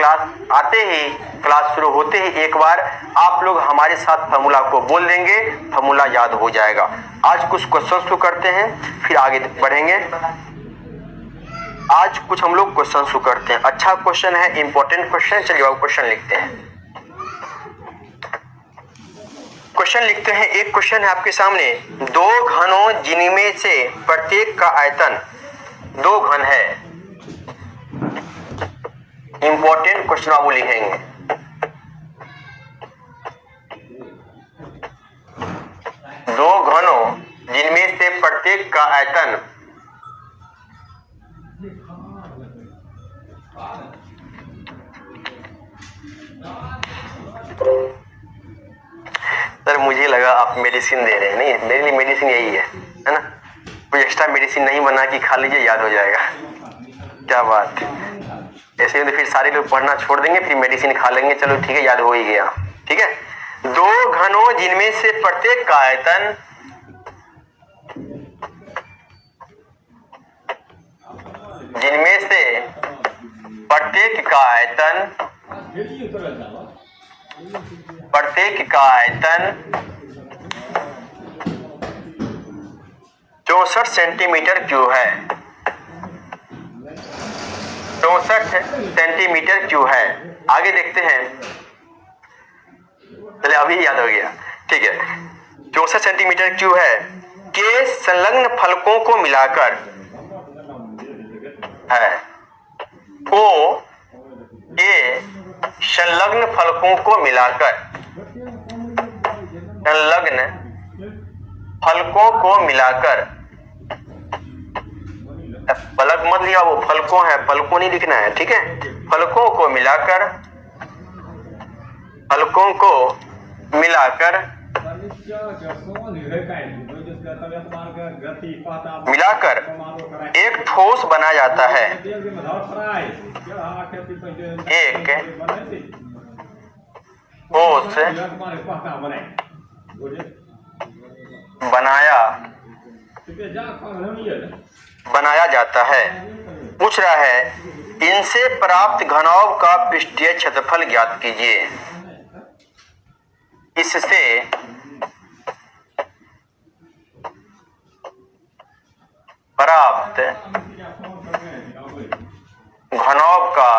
Speaker 1: क्लास शुरू होते ही एक बार आप लोग हमारे साथ फॉर्मूला को बोल देंगे, फॉर्मूला याद हो जाएगा। आज कुछ क्वेश्चन शुरू करते हैं, फिर आगे बढ़ेंगे। आज कुछ हम लोग क्वेश्चन शुरू करते हैं। अच्छा क्वेश्चन है, इंपॉर्टेंट क्वेश्चन। चलिए अब क्वेश्चन लिखते हैं। क्वेश्चन लिखते हैं। एक क्वेश्चन है आपके सामने, 2 घनों जिनमें से प्रत्येक का आयतन 2 घन है। इंपॉर्टेंट क्वेश्चन आप लिखेंगे। दो घनों जिनमें से प्रत्येक का आयतन सर मुझे लगा आप मेडिसिन दे रहे हैं। नहीं, मेरे लिए मेडिसिन यही है ना, कोई एक्स्ट्रा मेडिसिन नहीं बना कि खा लीजिए याद हो जाएगा। क्या बात, ऐसे तो फिर सारे लोग पढ़ना छोड़ देंगे, फिर मेडिसिन खा लेंगे, चलो ठीक है याद हो ही गया। ठीक है, 2 घनों जिनमें से प्रत्येक का आयतन प्रत्येक का आयतन 64 सेंटीमीटर क्यूब है। 64 सेंटीमीटर क्यूब है। आगे देखते हैं, चले अभी याद हो गया। ठीक है, 64 सेंटीमीटर क्यूब है के संलग्न फलकों को मिलाकर है, संलग्न फलकों को मिलाकर, संलग्न फलकों को मिलाकर, फलक मत लिया, वो फलकों है, फलकों नहीं लिखना है। ठीक है, फलकों को मिलाकर, फलकों को मिलाकर एक ठोस बना जाता है। एक ठोस बनाया बनाया जाता है। पूछ रहा है इनसे प्राप्त घनौभ का पृष्ठीय क्षेत्रफल ज्ञात कीजिए। इससे प्राप्त घनौभ का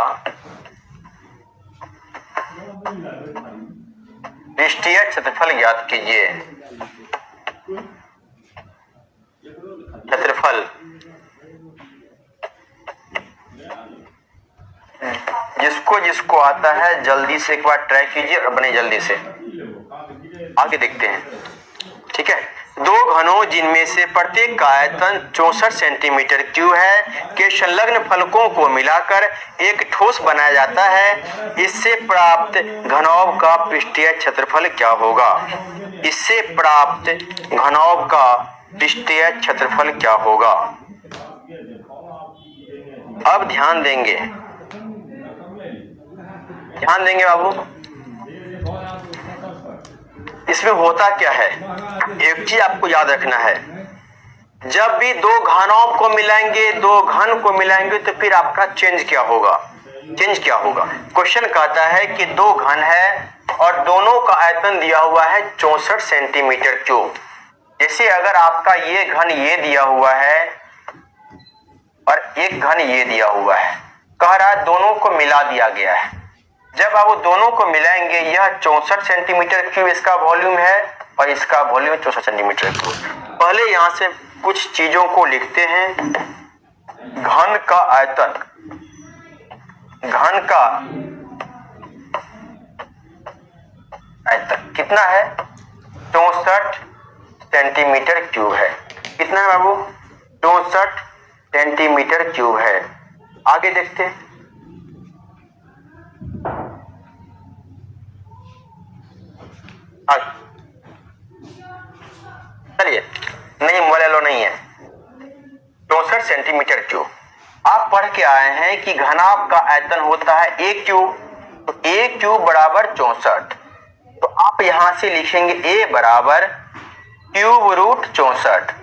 Speaker 1: पृष्ठीय क्षेत्रफल ज्ञात कीजिए। क्षेत्रफल जिसको जिसको आता है जल्दी से एक बार ट्राई कीजिए और बने जल्दी से। आगे देखते हैं। ठीक है, दो घनों जिनमें से प्रत्येक का आयतन 64 सेंटीमीटर क्यूब है के संलग्न फलकों को मिलाकर एक ठोस बनाया जाता है। इससे प्राप्त घनौभ का पृष्ठीय क्षेत्रफल क्या होगा? इससे प्राप्त घनौभ का पृष्ठीय क्षेत्रफल क्या होगा? अब ध्यान देंगे बाबू। इसमें होता क्या है, एक चीज आपको याद रखना है, जब भी दो घनों को मिलाएंगे, दो घन को मिलाएंगे तो फिर आपका चेंज क्या होगा? क्वेश्चन कहता है कि दो घन है और दोनों का आयतन दिया हुआ है 64 सेंटीमीटर क्यूब। जैसे अगर आपका ये घन ये दिया हुआ है और एक घन ये दिया हुआ है, कह रहा है दोनों को मिला दिया गया है। जब आप दोनों को मिलाएंगे, यह 64 सेंटीमीटर क्यूब इसका वॉल्यूम है और इसका वॉल्यूम 64 सेंटीमीटर क्यूब। पहले यहां से कुछ चीजों को लिखते हैं। घन का आयतन, घन का आयतन कितना है? 64 सेंटीमीटर क्यूब है। कितना है बाबू? 64 सेंटीमीटर क्यूब है। आगे देखते हैं। चलिए, नहीं मोबाइल लो नहीं है। 64 सेंटीमीटर क्यूब। आप पढ़ के आए हैं कि घनाभ का आयतन होता है a क्यूब, तो a क्यूब बराबर 64। तो आप यहां से लिखेंगे a बराबर क्यूब रूट 64।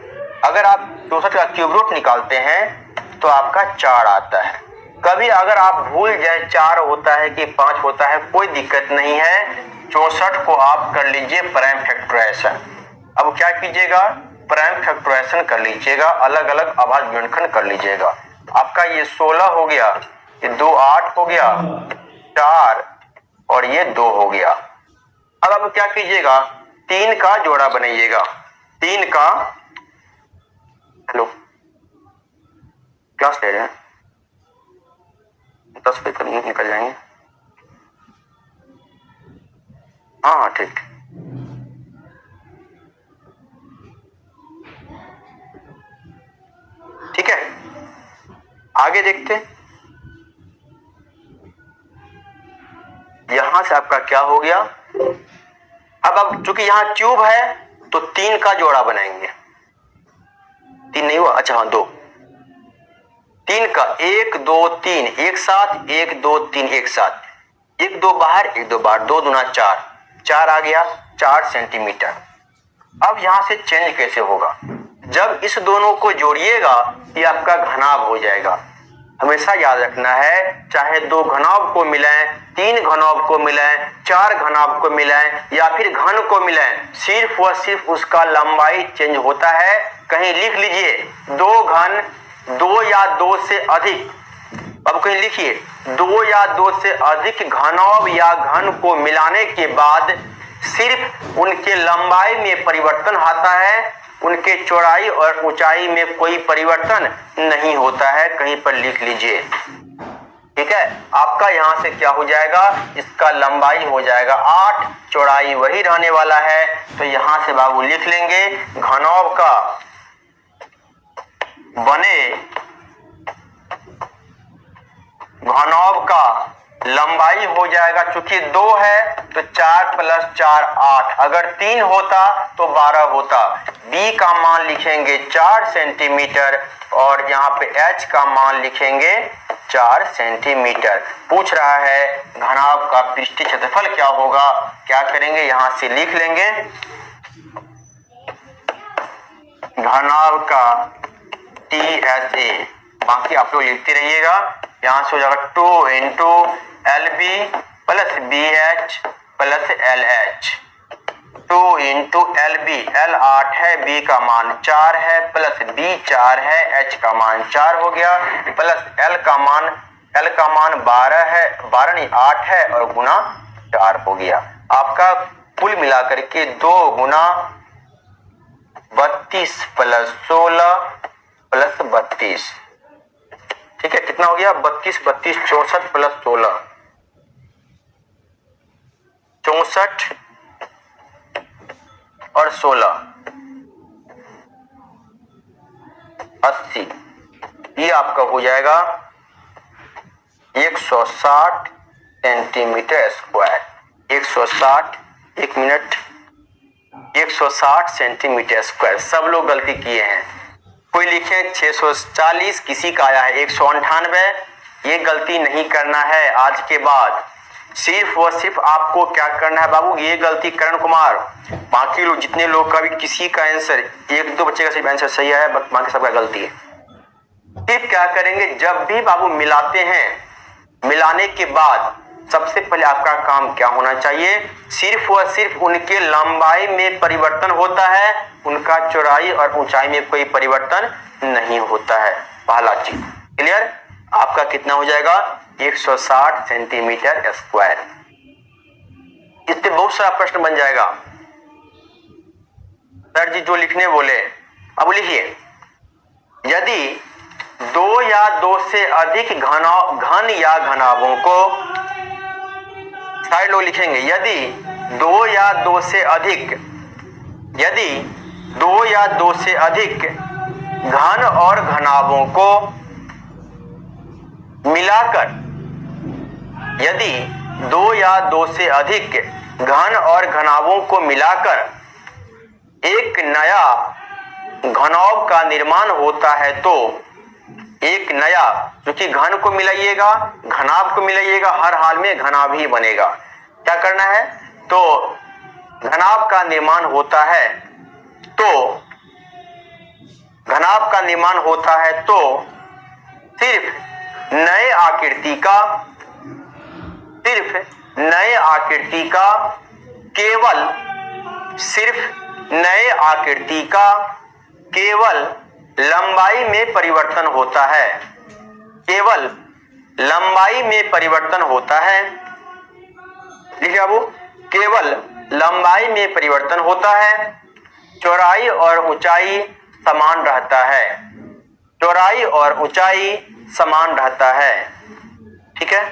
Speaker 1: अगर आप 64 का क्यूब रूट निकालते हैं तो आपका 4 आता है। कभी अगर आप भूल जाए 4 होता है कि 5 होता है, कोई दिक्कत नहीं है। 64 को आप कर लीजिए प्राइम फैक्टराइजेशन। अब क्या कीजिएगा? प्राइम फैक्टराइजेशन कर लीजिएगा, अलग अलग अभाज्य गुणनखंड कर लीजिएगा। आपका ये 16 हो गया, ये 2 8 हो गया, 4 और ये 2 हो गया। अब आप क्या कीजिएगा? 3 का जोड़ा बनाइएगा। 3 का, हेलो क्लास ले रहे हैं, 10 पेपर निकल जाएंगे। हाँ ठीक। ठीक है, आगे देखते हैं। यहां से आपका क्या हो गया? अब चूंकि यहां क्यूब है तो 3 का जोड़ा बनाएंगे। 3 नहीं हुआ, अच्छा हाँ 2। 3 का 1 2 3 एक साथ, 1 2 3 एक साथ, 1 2 बाहर, 1 2 बाहर, 2 दूना 4, 4 आ गया, 4 सेंटीमीटर। अब यहां से चेंज कैसे होगा? जब इस दोनों को जोड़िएगा ये आपका घनाभ हो जाएगा। हमेशा याद रखना है, चाहे 2 घनौभ को मिलाएं, 3 घनौभ को मिलाएं, 4 घनौभ को मिलाएं या फिर घन को मिलाएं, सिर्फ व सिर्फ उसका लंबाई चेंज होता है। कहीं लिख लीजिए 2 घन, 2 या 2 से अधिक, अब कहीं लिखिए 2 या 2 से अधिक घनौभ या घन को मिलाने के बाद सिर्फ उनके लंबाई में परिवर्तन आता है, उनके चौड़ाई और ऊंचाई में कोई परिवर्तन नहीं होता है। कहीं पर लिख लीजिए। ठीक है, आपका यहां से क्या हो जाएगा? इसका लंबाई हो जाएगा 8, चौड़ाई वही रहने वाला है। तो यहां से बाबू लिख लेंगे घनौभ का बने घनौभ का लंबाई हो जाएगा, चूंकि 2 है तो 4 + 4 8, अगर 3 होता तो 12 होता। b का मान लिखेंगे 4 सेंटीमीटर और यहाँ पे h का मान लिखेंगे 4 सेंटीमीटर। पूछ रहा है घनाभ का पृष्ठीय क्षेत्रफल क्या होगा? क्या करेंगे? यहां से लिख लेंगे घनाभ का TSA, बाकी आप लोग लिखते रहिएगा। यहां से हो जाएगा 2 into LB plus BH plus LH, 2 into LB, L 8 है, B का मान 4 है, प्लस B 4 है, H का मान 4 हो गया, प्लस L का मान 12 है, 12 नहीं 8 है, और गुना 4 हो गया। आपका कुल मिलाकर के 2 गुना 32 प्लस 16 प्लस 32, ठीक है, कितना हो गया? 32 32 64 प्लस 16 64 और 16 80, ये आपका हो जाएगा 160 सेंटीमीटर स्क्वायर। 160, एक मिनट, 160 सेंटीमीटर स्क्वायर। सब लोग गलती किए हैं, कोई लिखे 640, किसी का आया है 198। ये गलती नहीं करना है आज के बाद। सिर्फ व सिर्फ आपको क्या करना है बाबू, ये गलती करण कुमार, बाकी लोग जितने लोग का भी किसी का आंसर, 1-2 बच्चे का सिर्फ आंसर सही है, बाकी सबका गलती है। फिर क्या करेंगे, जब भी बाबू मिलाते हैं, मिलाने के बाद सबसे पहले आपका काम क्या होना चाहिए, सिर्फ व सिर्फ उनके लंबाई में परिवर्तन होता है, उनका चौड़ाई और ऊंचाई में कोई परिवर्तन नहीं होता है। पहला चीज क्लियर। आपका कितना हो जाएगा? 160 सेंटीमीटर स्क्वायर। इससे बहुत सारा प्रश्न बन जाएगा। सर जी जो लिखने बोले, अब लिखिए, यदि 2 या 2 से अधिक घन या घनाभों को, सारे लोग लिखेंगे, यदि 2 या 2 से अधिक, यदि 2 या 2 से अधिक घन और घनाभों को मिलाकर, यदि 2 या 2 से अधिक घन और घनाभों को मिलाकर एक नया घनौभ का निर्माण होता है, तो एक नया, क्योंकि घन को मिलाइएगा घनाभ को मिलाइएगा, हर हाल में घनाभ ही बनेगा। क्या करना है, तो घनाभ का निर्माण होता है, तो घनाभ का निर्माण होता है तो सिर्फ नए आकृति का, सिर्फ नए आकृति का, केवल सिर्फ नए आकृति का केवल लंबाई में परिवर्तन होता है, केवल लंबाई में परिवर्तन होता है। देखिए बाबू, केवल लंबाई में परिवर्तन होता है, चौड़ाई और ऊंचाई समान रहता है, चौड़ाई और ऊंचाई समान रहता है, ठीक है।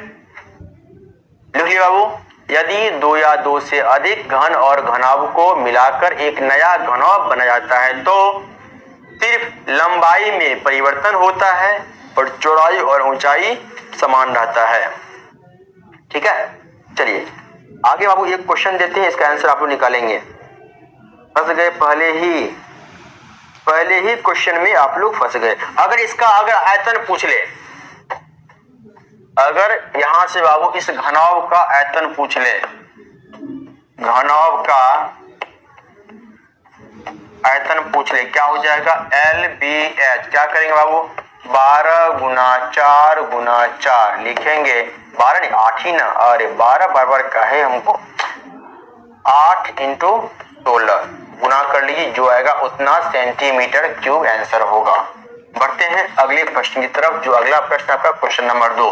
Speaker 1: देखिए बाबू, यदि 2 या 2 से अधिक घन और घनाभ को मिलाकर एक नया घनौभ बना जाता है, तो सिर्फ लंबाई में परिवर्तन होता है और चौड़ाई और ऊंचाई समान रहता है, ठीक है। चलिए आगे बाबू एक क्वेश्चन देते हैं, इसका आंसर आप लोग निकालेंगे। फंस गए पहले ही क्वेश्चन में आप लोग फंस गए। अगर आयतन पूछ ले, अगर यहां से बाबू इस घनौभ का आयतन पूछ ले, घनौभ का आयतन पूछ ले, क्या हो जाएगा? LBH। क्या करेंगे बाबू? 12 गुना 4 गुना 4 लिखेंगे, 12 नहीं 8 ही ना, अरे 12 बराबर का है हमको 8 इंटू 16 गुना कर लीजिए, जो आएगा उतना सेंटीमीटर क्यूब आंसर होगा। बढ़ते हैं अगले प्रश्न की तरफ, जो अगला प्रश्न आपका क्वेश्चन नंबर 2।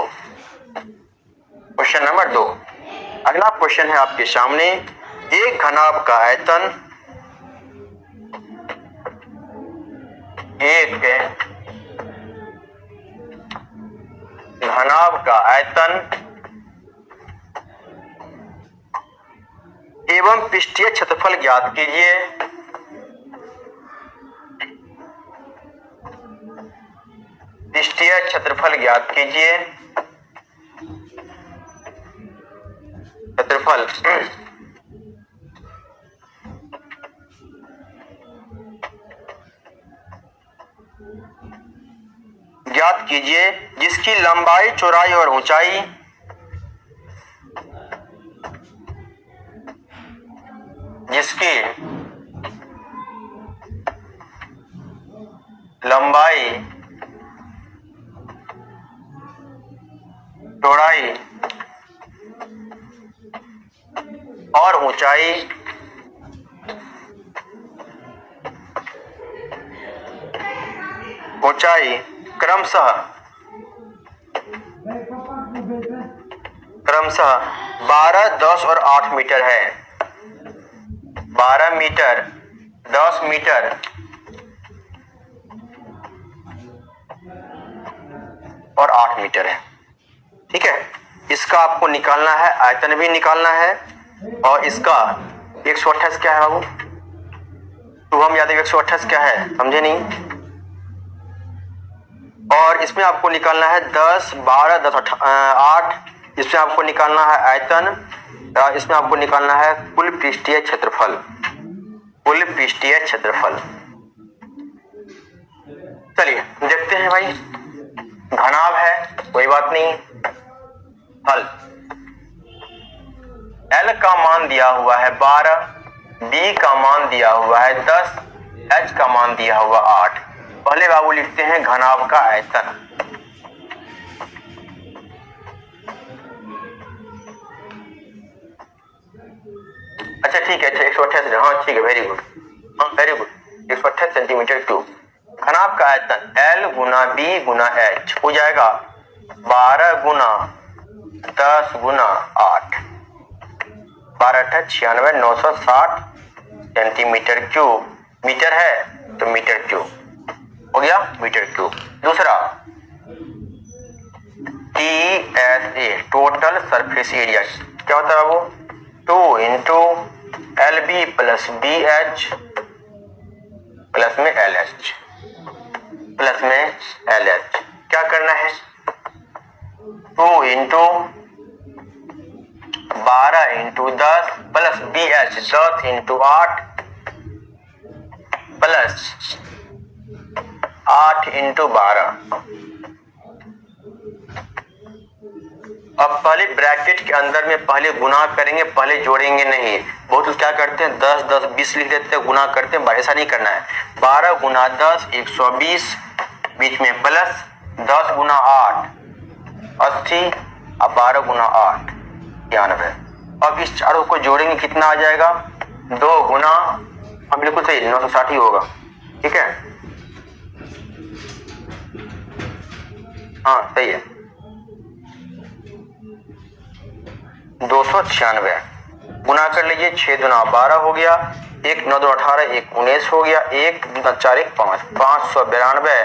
Speaker 1: क्वेश्चन नंबर 2, अगला क्वेश्चन है आपके सामने, एक घनाभ का आयतन, एक घनाभ का आयतन एवं पृष्ठीय क्षेत्रफल ज्ञात कीजिए। पृष्ठीय क्षेत्रफल ज्ञात कीजिए। क्षेत्रफल ज्ञात कीजिए जिसकी लंबाई, चौड़ाई और ऊंचाई लंबाई, चौड़ाई और ऊंचाई क्रमशः 12, 10 और 8 मीटर है। 12 मीटर, 10 मीटर और 8 मीटर है। ठीक है, इसका आपको निकालना है, आयतन भी निकालना है और इसका 128 क्या है बाबू? शुभम यादव 128 क्या है, समझे नहीं? और इसमें आपको निकालना है 10, 12, 10, 8। इसमें आपको निकालना है आयतन, इसमें आपको निकालना है कुल पृष्ठीय क्षेत्रफल। कुल पृष्ठीय क्षेत्रफल। चलिए देखते हैं भाई, घनाभ है कोई बात नहीं। हल, L का मान दिया हुआ है 12, B का मान दिया हुआ है 10, H का मान दिया हुआ 8। पहले बाबू लिखते हैं घनाभ का आयतन। अच्छा ठीक है, अच्छा 128, हाँ ठीक है, वेरी गुड, हाँ वेरी गुड, 128 सेंटीमीटर क्यूब। घनाभ का आयतन L गुना B गुना H हो जाएगा 12 गुना 10 गुना 8, 12 96, 960 सेंटीमीटर क्यूब। मीटर है तो मीटर क्यूब हो गया, मीटर क्यूब। दूसरा TSA टोटल सरफेस एरिया क्या होता है बाबू? 2 into LB plus BH plus में LH प्लस में LH। क्या करना है? 2 into 12 into 10 plus BH 10 into 8 plus 8 into 12। अब पहले ब्रैकेट के अंदर में पहले गुना करेंगे, पहले जोड़ेंगे नहीं। बहुत लोग क्या करते हैं 10 10 20 लिख देते हैं, गुना करते हैं, ऐसा नहीं करना है। 12 गुना 10 120, बीच में प्लस 10 गुना 8 80 और 12 गुना 8 91। अब इस चारों को जोड़ेंगे कितना आ जाएगा? 2 गुना, हम बिल्कुल सही 960 ही होगा। ठीक है, हाँ सही है, 296 गुना कर लीजिए, 6 दुना 12 हो गया, 1 9 2 18, 1 19 हो गया, 1 2 4 1 5, 592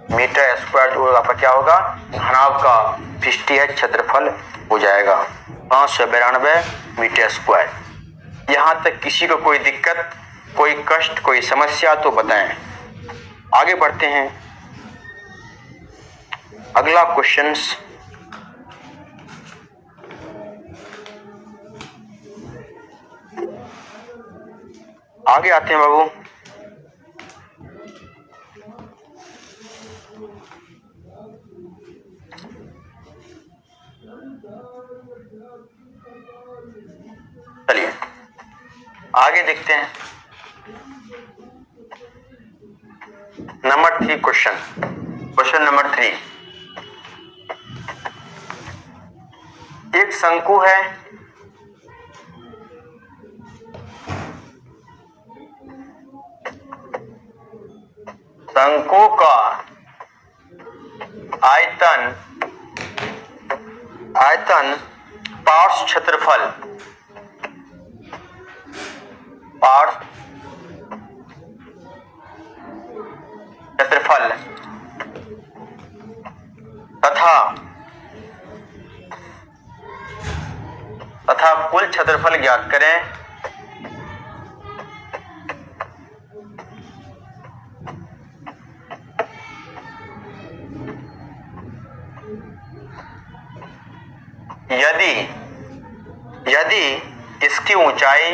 Speaker 1: मीटर स्क्वायर जो आपका क्या होगा? घनाभ का पृष्ठीय क्षेत्रफल हो जाएगा 592 मीटर स्क्वायर। यहाँ तक किसी को कोई दिक्कत, कोई कष्ट, कोई समस्या तो बताएं। आगे बढ़ते हैं, अगला क्वेश्चंस आगे आते हैं बाबू। चलिए आगे देखते हैं नंबर 3 क्वेश्चन। क्वेश्चन नंबर 3, एक शंकु है, शंकु का आयतन पार्श्व क्षेत्रफल तथा कुल क्षेत्रफल ज्ञात करें। यदि इसकी ऊंचाई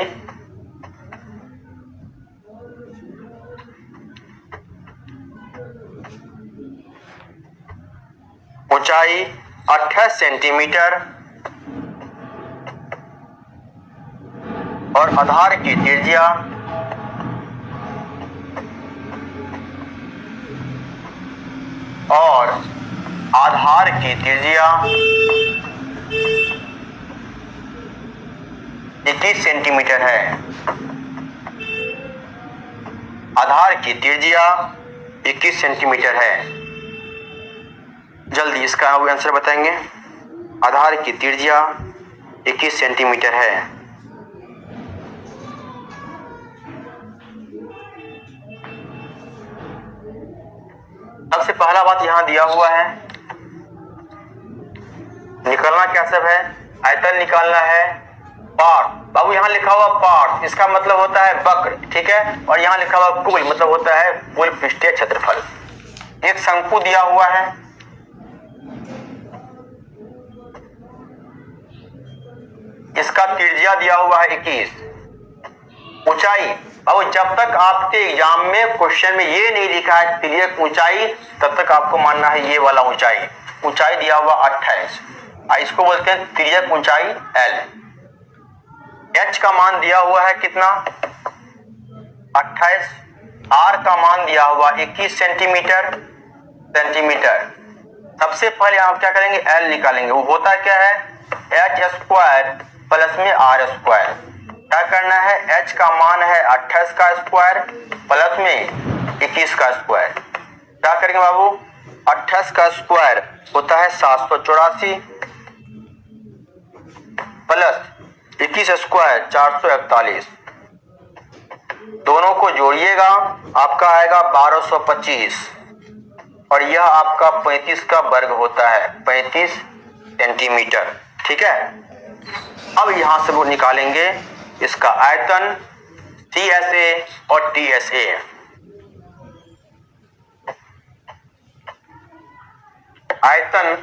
Speaker 1: ऊंचाई 28 सेंटीमीटर और आधार की त्रिज्या और आधार की त्रिज्या 21 सेंटीमीटर है। आधार की त्रिज्या 21 सेंटीमीटर है। जल्दी इसका आंसर बताएंगे। आधार की त्रिज्या 21 सेंटीमीटर है। सबसे पहला बात यहां दिया हुआ है, निकालना क्या सब है, आयतन निकालना है। पार्ट, बाबू यहां लिखा हुआ पार्ट, इसका मतलब होता है वक्र, ठीक है। और यहां लिखा हुआ कुल, मतलब होता है कुल पृष्ठीय क्षेत्रफल। एक शंकु दिया हुआ है, इसका त्रिज्या दिया हुआ है 21। ऊंचाई, अब जब तक आपके एग्जाम में क्वेश्चन में ये नहीं लिखा है तिर्यक ऊंचाई, तब तक आपको मानना है ये वाला ऊंचाई। ऊंचाई दिया हुआ 28, इसको बोलते हैं तिर्यक ऊंचाई L। H का मान दिया हुआ है कितना, 28। R का मान दिया हुआ 21 सेंटीमीटर। सबसे पहले आप क्या करेंगे, L निकालेंगे। वो होता क्या है, H स्क्वायर प्लस में R स्क्वायर। क्या करना है, H का मान है 28 का स्क्वायर प्लस में 21 का स्क्वायर। क्या करेंगे बाबू, 28 का स्क्वायर होता है 784 प्लस 21 स्क्वायर 441। दोनों को जोड़िएगा, आपका आएगा 1225 और यह आपका 35 का वर्ग होता है, 35 सेंटीमीटर, ठीक है। अब यहां से वो निकालेंगे इसका आयतन CSA और TSA। आयतन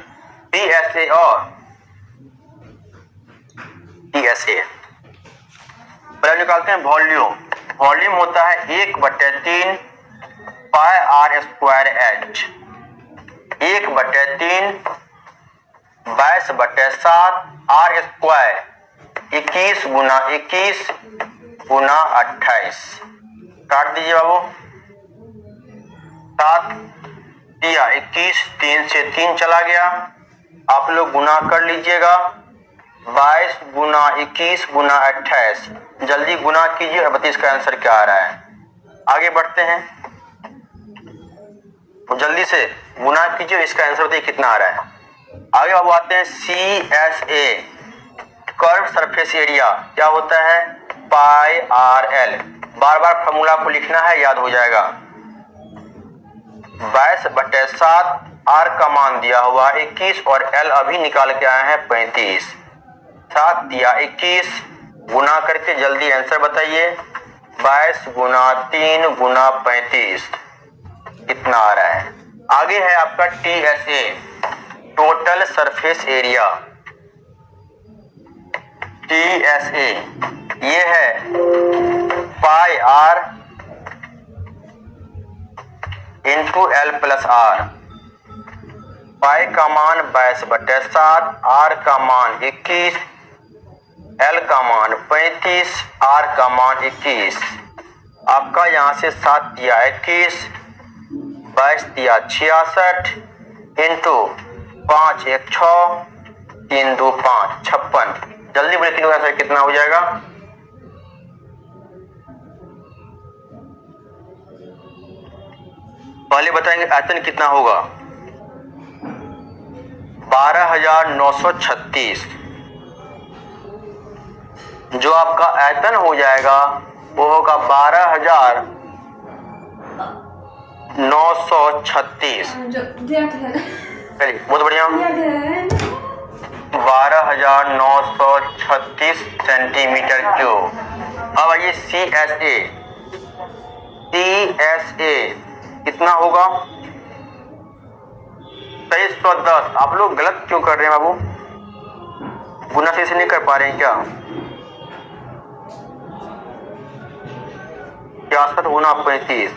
Speaker 1: CSA और TSA। पहले निकालते हैं वॉल्यूम। वॉल्यूम होता है 1/3 पाई R square H। 1/3 22/7 R square 21 गुना 21 गुना 28। काट दीजिए बाबू, 7 दिया 21, 3 से 3 चला गया। आप लोग गुना कर लीजिएगा, 22 गुना 21 गुना 28। जल्दी गुना कीजिए और बताइए इसका आंसर क्या आ रहा है। आगे बढ़ते हैं, तो जल्दी से गुना कीजिए, इसका आंसर बताइए कितना आ रहा है। आगे बाबू आते हैं CSA, कर्व सरफेस एरिया। क्या होता है, पाई RL। बार बार फॉर्मूला को लिखना है, याद हो जाएगा। 22/7, R का मान दिया हुआ 21 और L अभी निकाल के आए हैं 35। 7 दिया 21, गुना करके जल्दी आंसर बताइए। 22 गुना 3 गुना 35 कितना आ रहा है। आगे है आपका TSA, total surface area. TSA ये है पाई R into L plus R। पाई का मान 22/7, R का मान 21, L का मान 35, R का मान 21। आपका यहां से 7 दिया 21, 22 दिया 66 इंटू 5 1 6, 3 2 5 56। जल्दी बोले तीनों कितना हो जाएगा। पहले बताएंगे आयतन कितना होगा, 12,936। जो आपका आयतन हो जाएगा वो होगा 12,936। चलिए बहुत बढ़िया, 12,936 सेंटीमीटर क्यूब। अब आइए CSA कितना होगा, 2310। आप लोग गलत क्यों कर रहे हैं बाबू, गुना से नहीं कर पा रहे हैं क्या। 66 गुना 35,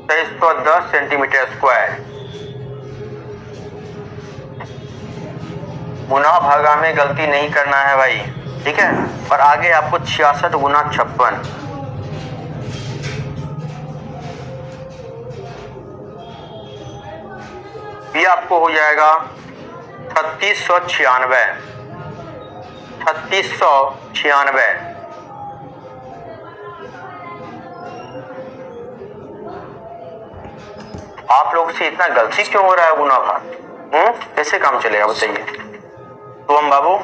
Speaker 1: 2310 सेंटीमीटर स्क्वायर। गुना भागा में गलती नहीं करना है भाई, ठीक है। और आगे आपको 66 गुना 56, ये आपको हो जाएगा 3696। 3696। आप लोग से इतना गलती क्यों हो रहा है गुना भाग? कैसे काम चलेगा बताइए तो हम बाबू?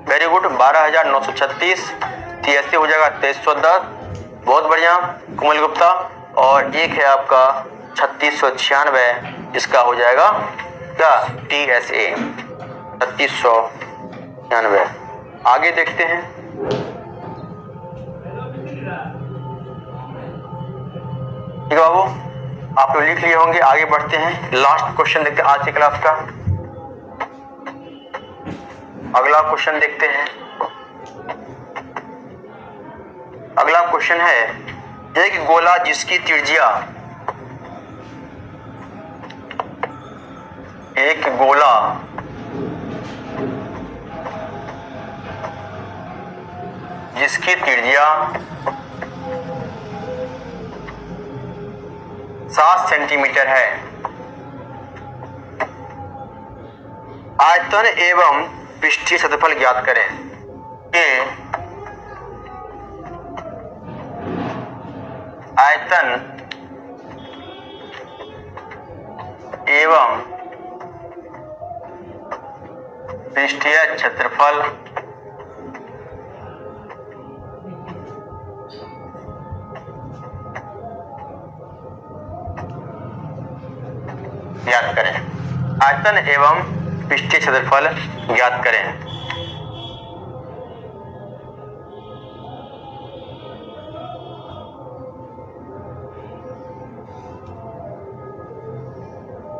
Speaker 1: Very good. 12,936 CSC हो जाएगा 2310। बहुत बढ़िया कुमल गुप्ता। और एक है आपका 3696, इसका हो जाएगा क्या? TSA 3696। आगे देखते हैं। ठीक है बाबू, आप लोग लिख लिए होंगे। आगे बढ़ते हैं, लास्ट क्वेश्चन देखते हैं आज की क्लास का। अगला क्वेश्चन देखते हैं। अगला क्वेश्चन है, एक गोला जिसकी त्रिज्या, एक गोला जिसकी त्रिज्या 7 सेंटीमीटर है, आयतन एवं पृष्ठीय क्षेत्रफल ज्ञात करें। कि आयतन एवं पृष्ठीय क्षेत्रफल ज्ञात करें। आयतन एवं पृष्ठीय क्षेत्रफल ज्ञात करें।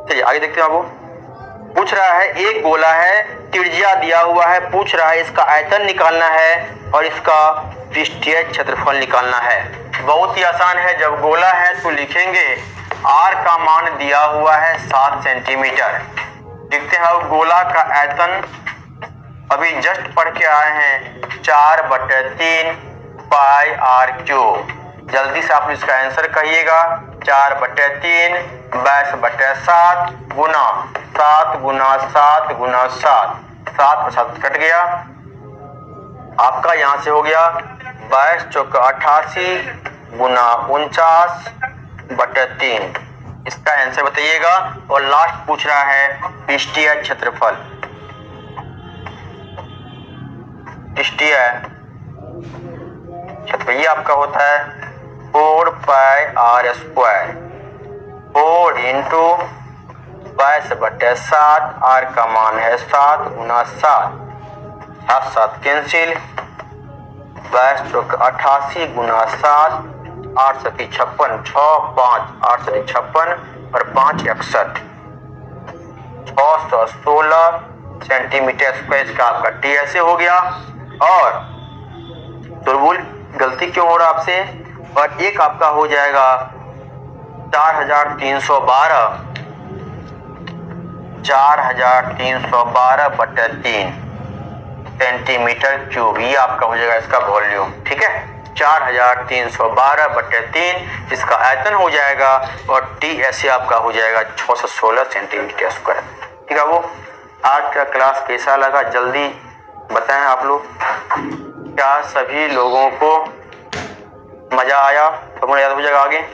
Speaker 1: चलिए आगे देखते हैं बाबू। पूछ रहा है, एक गोला है, त्रिज्या दिया हुआ है, पूछ रहा है इसका आयतन निकालना है और इसका पृष्ठीय क्षेत्रफल निकालना है। बहुत ही आसान है। जब गोला है तो लिखेंगे r का मान दिया हुआ है 7 सेंटीमीटर। देखते हैं गोला का आयतन अभी जस्ट पढ़ के आए हैं 4/3 पाई r³। जल्दी से आप इसका आंसर कहिएगा। 4/3 22/7 गुना 7 गुना 7 गुना 7, 7 और 7 कट गया। आपका यहां से हो गया 22 चौका 88 गुना 49/3। इसका आंसर बताइएगा। और लास्ट पूछ रहा है पृष्ठीय क्षेत्रफल। पृष्ठीय क्षेत्रफल आपका होता है 4 पाई r²। 4 इंटू 22/7, r का मान है 7 गुना 7, 7 कैंसिल, 22 चौका 88 गुना 7, 8 7 56, 6 5 8 7 56 और 5 61, 616 सेंटीमीटर स्क्वायर का आपका TSA हो गया। और तुरबुल गलती क्यों हो रहा आपसे? और एक आपका हो जाएगा 4312, 4312/3 सेंटीमीटर क्यूब। ये आपका हो जाएगा इसका वॉल्यूम। ठीक है, 4312/3 इसका आयतन हो जाएगा और TSA आपका हो जाएगा 616 सेंटीमीटर स्क्वायर। ठीक है वो। आज का क्लास कैसा लगा जल्दी बताएं आप लोग। क्या सभी लोगों को मजा आया? तो याद हो जाएगा आगे।